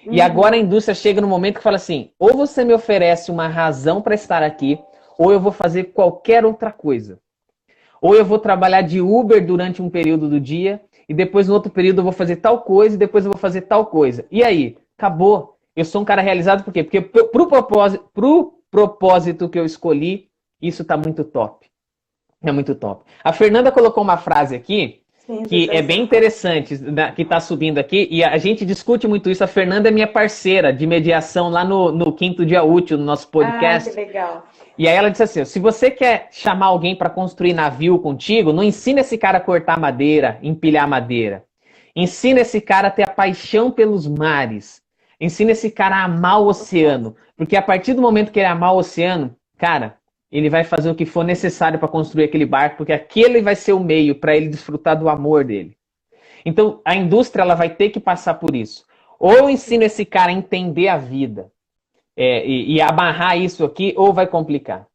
E agora a indústria chega no momento que fala assim, ou você me oferece uma razão para estar aqui, ou eu vou fazer qualquer outra coisa. Ou eu vou trabalhar de Uber durante um período do dia, e depois no outro período eu vou fazer tal coisa, e depois eu vou fazer tal coisa. E aí? Acabou. Eu sou um cara realizado por quê? Porque pro propósito que eu escolhi, isso tá muito top. É muito top. A Fernanda colocou uma frase aqui, que é bem interessante, que está subindo aqui, e a gente discute muito isso. A Fernanda é minha parceira de mediação lá no Quinto Dia Útil, no nosso podcast. Ah, que legal. E aí ela disse assim, se você quer chamar alguém para construir navio contigo, não ensina esse cara a cortar madeira, empilhar madeira. Ensina esse cara a ter a paixão pelos mares. Ensina esse cara a amar o oceano. Porque a partir do momento que ele amar o oceano, cara, ele vai fazer o que for necessário para construir aquele barco, porque aquele vai ser o meio para ele desfrutar do amor dele. Então, a indústria ela vai ter que passar por isso. Ou eu ensino esse cara a entender a vida e amarrar isso aqui, ou vai complicar.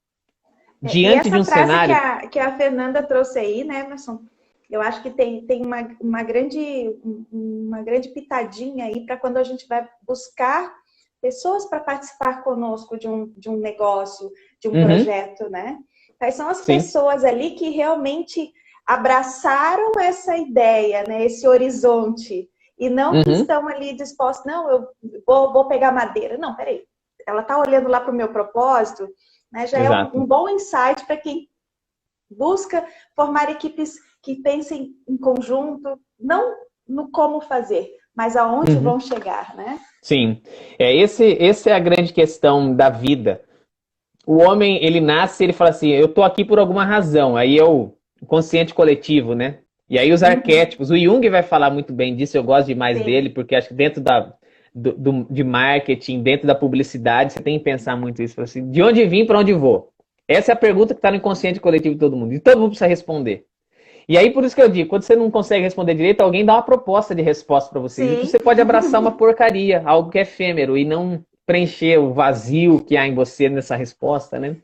Diante de um cenário... Que a Fernanda trouxe aí, né, Emerson? Eu acho que tem uma grande pitadinha aí para quando a gente vai buscar pessoas para participar conosco de um negócio, de um projeto, né? Quais são as pessoas ali que realmente abraçaram essa ideia, né? Esse horizonte, e não que estão ali dispostos, não, eu vou pegar madeira. Não, peraí, ela está olhando lá para o meu propósito, né? Já Exato. é um bom insight para quem busca formar equipes que pensem em conjunto, não no como fazer, mas aonde vão chegar, né? Sim, essa é a grande questão da vida. O homem, ele nasce, ele fala assim, eu tô aqui por alguma razão. Aí é o consciente coletivo, né? E aí os arquétipos, o Jung vai falar muito bem disso, eu gosto demais dele, porque acho que dentro de marketing, dentro da publicidade, você tem que pensar muito isso. Assim, de onde vim, para onde vou? Essa é a pergunta que está no inconsciente coletivo de todo mundo. E todo mundo precisa responder. E aí, por isso que eu digo, quando você não consegue responder direito, alguém dá uma proposta de resposta para você. E você pode abraçar uma porcaria, algo que é efêmero, e não preencher o vazio que há em você nessa resposta, né?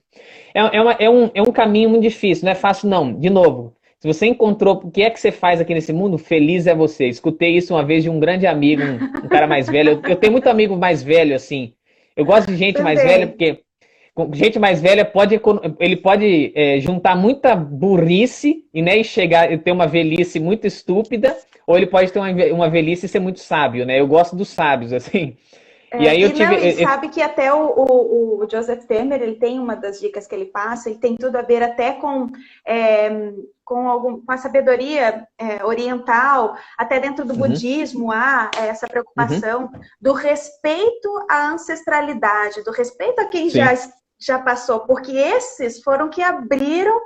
É um caminho muito difícil, não é fácil não. De novo, se você encontrou o que é que você faz aqui nesse mundo, feliz é você. Escutei isso uma vez de um grande amigo, um cara mais velho. Eu tenho muito amigo mais velho, assim. Eu gosto de gente mais velha, porque gente mais velha ele pode juntar muita burrice e chegar e ter uma velhice muito estúpida, ou ele pode ter uma velhice e ser muito sábio, né? Eu gosto dos sábios, assim. E aí eu E tive. não, e sabe que até o Joseph Temer, ele tem uma das dicas que ele passa, e tem tudo a ver até com a sabedoria oriental, até dentro do Uhum, budismo há essa uhum, preocupação do respeito à ancestralidade, do respeito a quem sim, já passou, porque esses foram que abriram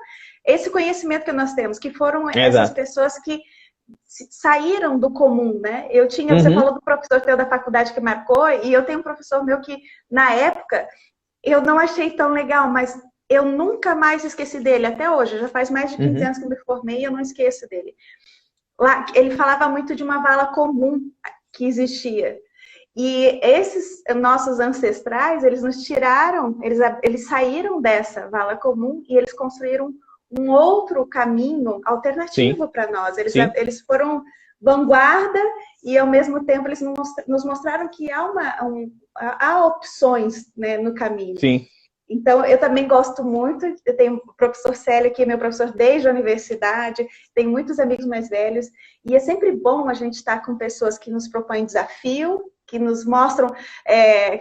esse conhecimento que nós temos, que foram essas exato. pessoas que saíram do comum, né? Você Uhum, falou do professor teu da faculdade que marcou, e eu tenho um professor meu que, na época, eu não achei tão legal, mas eu nunca mais esqueci dele, até hoje. Já faz mais de 15 uhum, anos que me formei e eu não esqueço dele. Lá, ele falava muito de uma vala comum que existia. E esses nossos ancestrais, eles nos tiraram, eles saíram dessa vala comum e eles construíram um outro caminho sim, alternativo para nós. sim, Eles foram vanguarda e, ao mesmo tempo, eles nos mostraram que há opções, né, no caminho. sim. Então, eu também gosto muito. Eu tenho o professor Célio, que é meu professor desde a universidade, tenho muitos amigos mais velhos, e é sempre bom a gente estar com pessoas que nos propõem desafio, que nos mostram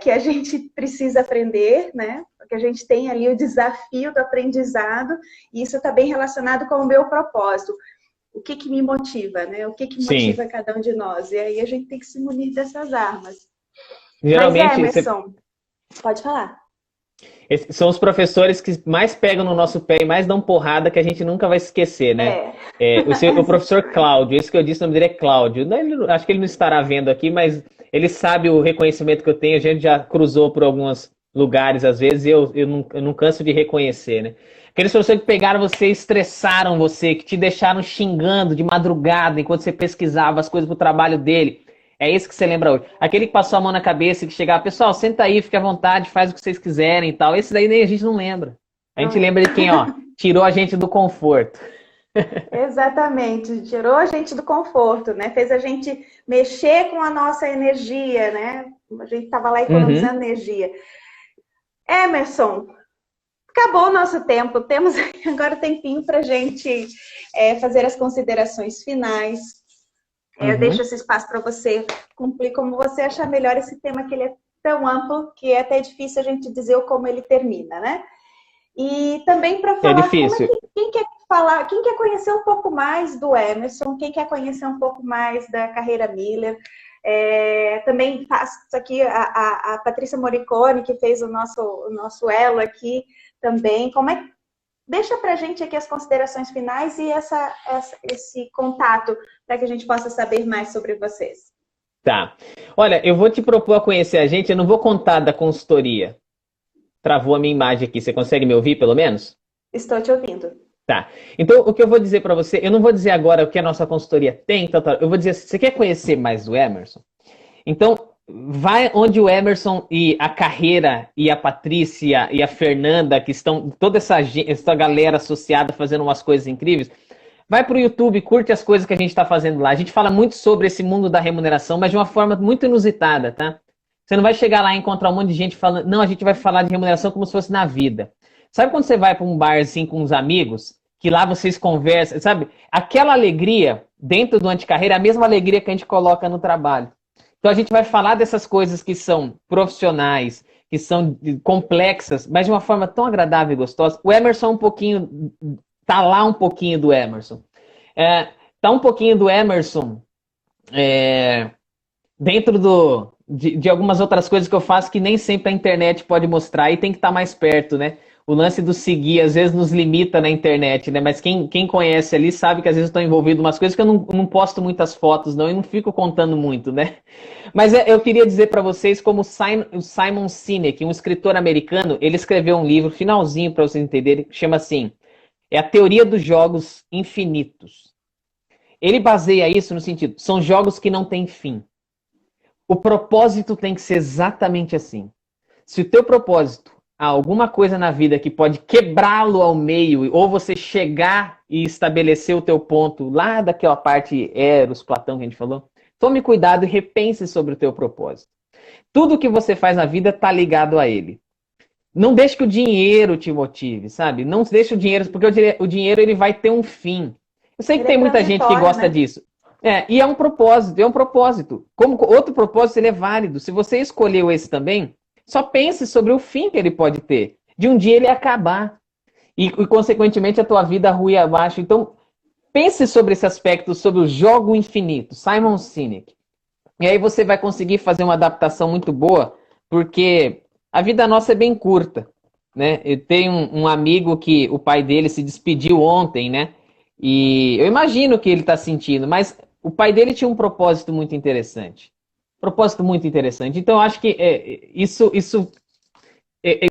que a gente precisa aprender, né? Porque a gente tem ali o desafio do aprendizado, e isso está bem relacionado com o meu propósito. O que me motiva, né? O que Sim. motiva cada um de nós? E aí a gente tem que se munir dessas armas. Mas, Geralmente, Emerson, pode falar. São os professores que mais pegam no nosso pé e mais dão porrada que a gente nunca vai esquecer, né? É. O professor Cláudio, esse que eu disse, o nome dele é Cláudio. Acho que ele não estará vendo aqui, mas ele sabe o reconhecimento que eu tenho. A gente já cruzou por alguns lugares, às vezes, e eu não canso de reconhecer, né? Aqueles professores que pegaram você, estressaram você, que te deixaram xingando de madrugada enquanto você pesquisava as coisas pro trabalho dele. É esse que você lembra hoje. Aquele que passou a mão na cabeça e que chegava, pessoal, senta aí, fica à vontade, faz o que vocês quiserem e tal. Esse daí nem a gente não lembra. A Não gente lembro. lembra de quem, ó, tirou a gente do conforto. Exatamente, tirou a gente do conforto, né? Fez a gente mexer com a nossa energia, né? A gente estava lá Uhum. economizando energia. Emerson, acabou o nosso tempo. Temos agora tempinho para a gente fazer as considerações finais. Eu deixo Uhum. esse espaço para você cumprir como você achar melhor esse tema, que ele é tão amplo que é até difícil a gente dizer como ele termina, né? E também para É falar como é difícil. que quem quer falar, quem quer conhecer um pouco mais do Emerson, quem quer conhecer um pouco mais da carreira Miller. Também faço aqui a Patrícia Moricone, que fez o nosso elo aqui também. Deixa para a gente aqui as considerações finais e esse contato para que a gente possa saber mais sobre vocês. Tá. Olha, eu vou te propor a conhecer a gente, eu não vou contar da consultoria. Travou a minha imagem aqui. Você consegue me ouvir, pelo menos? Estou te ouvindo. Tá. Então, o que eu vou dizer para você, eu não vou dizer agora o que a nossa consultoria tem, eu vou dizer, você quer conhecer mais do Emerson? Então, vai onde o Emerson e a Carreira e a Patrícia e a Fernanda, que estão, toda essa galera associada fazendo umas coisas incríveis, vai para o YouTube, curte as coisas que a gente está fazendo lá. A gente fala muito sobre esse mundo da remuneração, mas de uma forma muito inusitada, tá? Você não vai chegar lá e encontrar um monte de gente falando, não, a gente vai falar de remuneração como se fosse na vida. Sabe quando você vai para um bar assim com uns amigos, que lá vocês conversam, sabe? Aquela alegria dentro do anticarreira é a mesma alegria que a gente coloca no trabalho. Então a gente vai falar dessas coisas que são profissionais, que são complexas, mas de uma forma tão agradável e gostosa. O Emerson um pouquinho, tá lá um pouquinho do Emerson. Tá um pouquinho do Emerson dentro de algumas outras coisas que eu faço que nem sempre a internet pode mostrar e tem que estar mais perto, né? O lance do seguir às vezes nos limita na internet, né? Mas quem conhece ali sabe que às vezes eu estou envolvido em umas coisas que eu não posto muitas fotos, não, e não fico contando muito, né? Mas eu queria dizer para vocês como o Simon Sinek, um escritor americano, ele escreveu um livro, finalzinho para vocês entenderem, que chama assim, é a teoria dos jogos infinitos. Ele baseia isso no sentido, são jogos que não têm fim. O propósito tem que ser exatamente assim. Se o teu propósito há alguma coisa na vida que pode quebrá-lo ao meio, ou você chegar e estabelecer o teu ponto lá daquela parte Eros, Platão que a gente falou, tome cuidado e repense sobre o teu propósito. Tudo que você faz na vida está ligado a ele. Não deixe que o dinheiro te motive, sabe? Não deixe o dinheiro, porque o dinheiro ele vai ter um fim. Eu sei que Ele é tem muita gente que transitório, gosta né? disso. E é um propósito, é um propósito. Como outro propósito, ele é válido. Se você escolheu esse também, só pense sobre o fim que ele pode ter. De um dia ele acabar. E consequentemente, a tua vida ruir abaixo. Então, pense sobre esse aspecto, sobre o jogo infinito. Simon Sinek. E aí você vai conseguir fazer uma adaptação muito boa, porque a vida nossa é bem curta, né? Eu tenho um amigo que o pai dele se despediu ontem, né? E eu imagino o que ele está sentindo, mas o pai dele tinha um propósito muito interessante. Propósito muito interessante. Então, eu acho que isso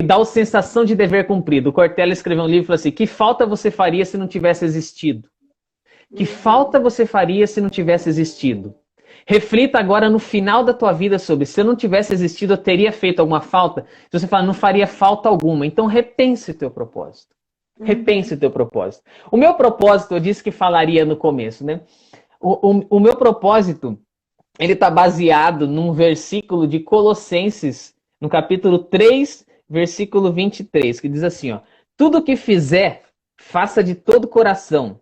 dá a sensação de dever cumprido. O Cortella escreveu um livro e falou assim: que falta você faria se não tivesse existido? Que falta você faria se não tivesse existido? Reflita agora no final da tua vida sobre: se eu não tivesse existido, eu teria feito alguma falta? Se você fala, não faria falta alguma, então repense o teu propósito. Repense o teu propósito. O meu propósito, eu disse que falaria no começo, né? O meu propósito, ele está baseado num versículo de Colossenses, no capítulo 3, versículo 23, que diz assim, ó: tudo que fizer, faça de todo o coração,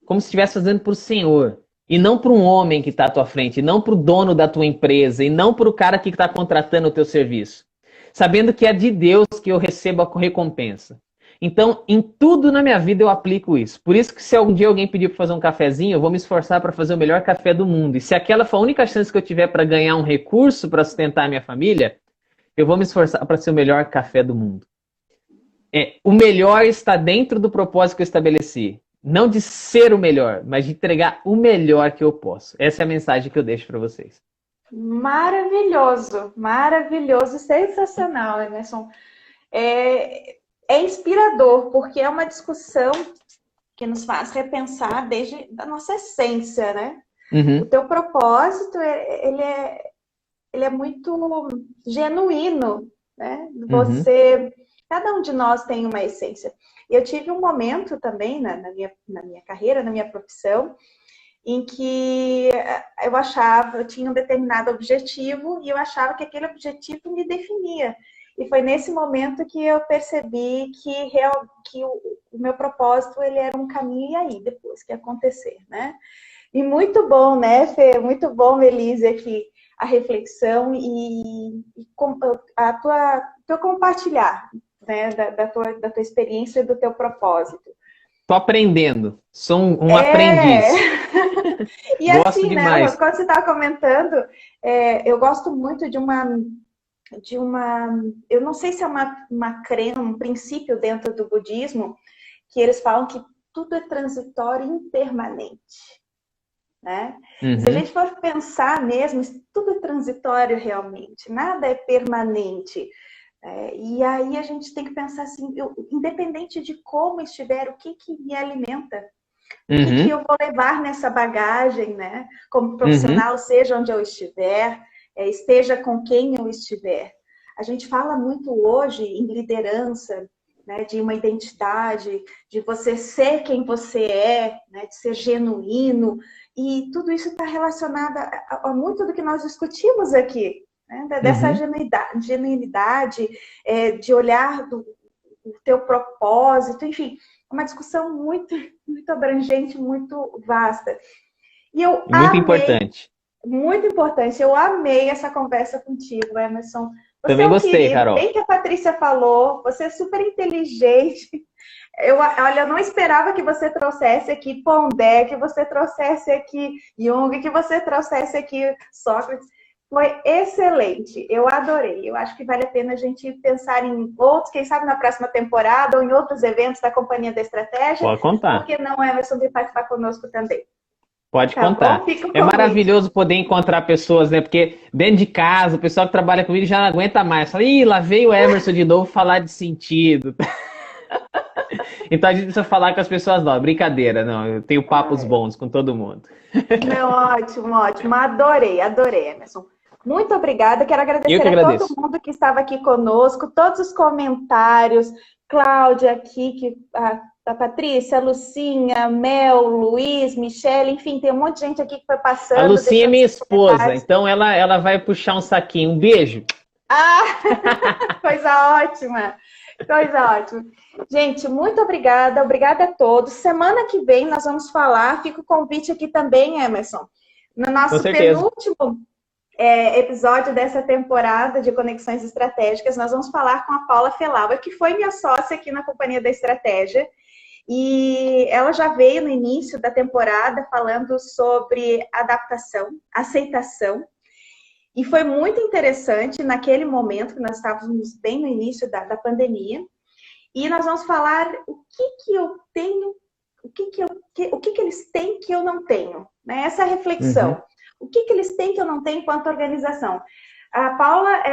como se estivesse fazendo para o Senhor, e não para um homem que está à tua frente, e não para o dono da tua empresa, e não para o cara que está contratando o teu serviço, sabendo que é de Deus que eu recebo a recompensa. Então, em tudo na minha vida eu aplico isso. Por isso que se algum dia alguém pedir para fazer um cafezinho, eu vou me esforçar para fazer o melhor café do mundo. E se aquela for a única chance que eu tiver para ganhar um recurso para sustentar a minha família, eu vou me esforçar para ser o melhor café do mundo. O melhor está dentro do propósito que eu estabeleci. Não de ser o melhor, mas de entregar o melhor que eu posso. Essa é a mensagem que eu deixo para vocês. Maravilhoso, maravilhoso, sensacional, Emerson. É inspirador, porque é uma discussão que nos faz repensar desde a nossa essência, né? Uhum. O teu propósito, ele é muito genuíno, né? Você, cada um de nós tem uma essência. Eu tive um momento também na minha carreira, na minha profissão, em que eu tinha um determinado objetivo e eu achava que aquele objetivo me definia. E foi nesse momento que eu percebi que o meu propósito ele era um caminho, e aí, depois que ia acontecer, né? E muito bom, né, Fê? Muito bom, Melise, aqui, a reflexão e teu compartilhar, né, da tua experiência e do teu propósito. Tô aprendendo, sou um aprendiz. E gosto assim, demais. Né, quando você estava comentando, eu gosto muito de uma, eu não sei se é uma crença, um princípio dentro do budismo, que eles falam que tudo é transitório e impermanente, né? Se a gente for pensar mesmo, tudo é transitório realmente, nada é permanente. E aí a gente tem que pensar assim, independente de como estiver, o que me alimenta, o que eu vou levar nessa bagagem, né? Como profissional, seja onde eu estiver, esteja com quem eu estiver. A gente fala muito hoje em liderança, né, de uma identidade, de você ser quem você é, né, de ser genuíno, e tudo isso está relacionado a muito do que nós discutimos aqui, né, dessa genuinidade, de olhar o teu propósito, enfim, uma discussão muito, muito abrangente, muito vasta. E eu muito importante. Muito importante. Eu amei essa conversa contigo, Emerson. Você também gostei, querido, Carol. Bem que a Patrícia falou, você é super inteligente. Olha, eu não esperava que você trouxesse aqui Pondé, que você trouxesse aqui Jung, que você trouxesse aqui Sócrates. Foi excelente, eu adorei. Eu acho que vale a pena a gente pensar em outros, quem sabe na próxima temporada ou em outros eventos da Companhia da Estratégia. Pode contar. Porque não, Emerson, de participar conosco também. Pode contar. É maravilhoso poder encontrar pessoas, né? Porque dentro de casa, o pessoal que trabalha comigo já não aguenta mais. Fala, ih, lá veio o Emerson de novo falar de sentido. Então a gente precisa falar com as pessoas novas. Brincadeira, não. Eu tenho papos bons com todo mundo. Não, ótimo, ótimo. Adorei, Emerson. Muito obrigada. Quero agradecer a todo mundo que estava aqui conosco, todos os comentários. Cláudia aqui, a Patrícia, a Lucinha, Mel, Luiz, Michele, enfim, tem um monte de gente aqui que foi passando. A Lucinha é minha esposa, então ela vai puxar um saquinho. Um beijo. Coisa ótima. Coisa ótima. Gente, muito obrigada. Obrigada a todos. Semana que vem nós vamos falar, fica o convite aqui também, Emerson, No Com nosso certeza. penúltimo episódio dessa temporada de Conexões Estratégicas, nós vamos falar com a Paula Felauer, que foi minha sócia aqui na Companhia da Estratégia. E ela já veio no início da temporada falando sobre adaptação, aceitação. E foi muito interessante naquele momento que nós estávamos bem no início da pandemia. E nós vamos falar o que eu tenho, o que eles têm que eu não tenho. Né? Essa reflexão. Uhum. O que eles têm que eu não tenho enquanto organização? A Paula,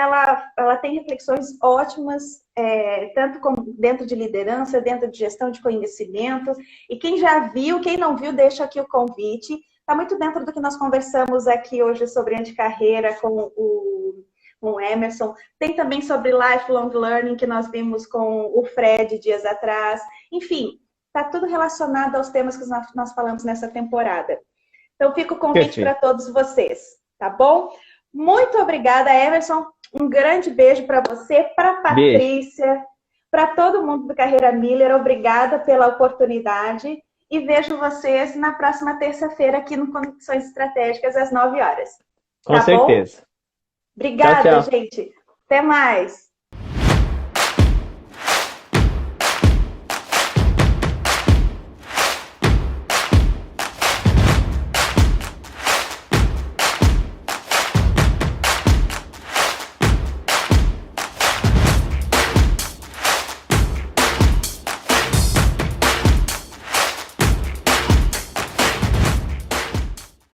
ela tem reflexões ótimas, tanto como dentro de liderança, dentro de gestão de conhecimento. E quem já viu, quem não viu, deixa aqui o convite. Está muito dentro do que nós conversamos aqui hoje sobre anticarreira com o Emerson. Tem também sobre lifelong learning, que nós vimos com o Fred dias atrás. Enfim, está tudo relacionado aos temas que nós falamos nessa temporada. Então, fica o convite para todos vocês, tá bom? Muito obrigada, Emerson. Um grande beijo para você, para a Patrícia, para todo mundo do Carreira Miller. Obrigada pela oportunidade e vejo vocês na próxima terça-feira aqui no Conexões Estratégicas às 9 horas. Com certeza. Bom? Obrigada, tchau, tchau. gente. Até mais.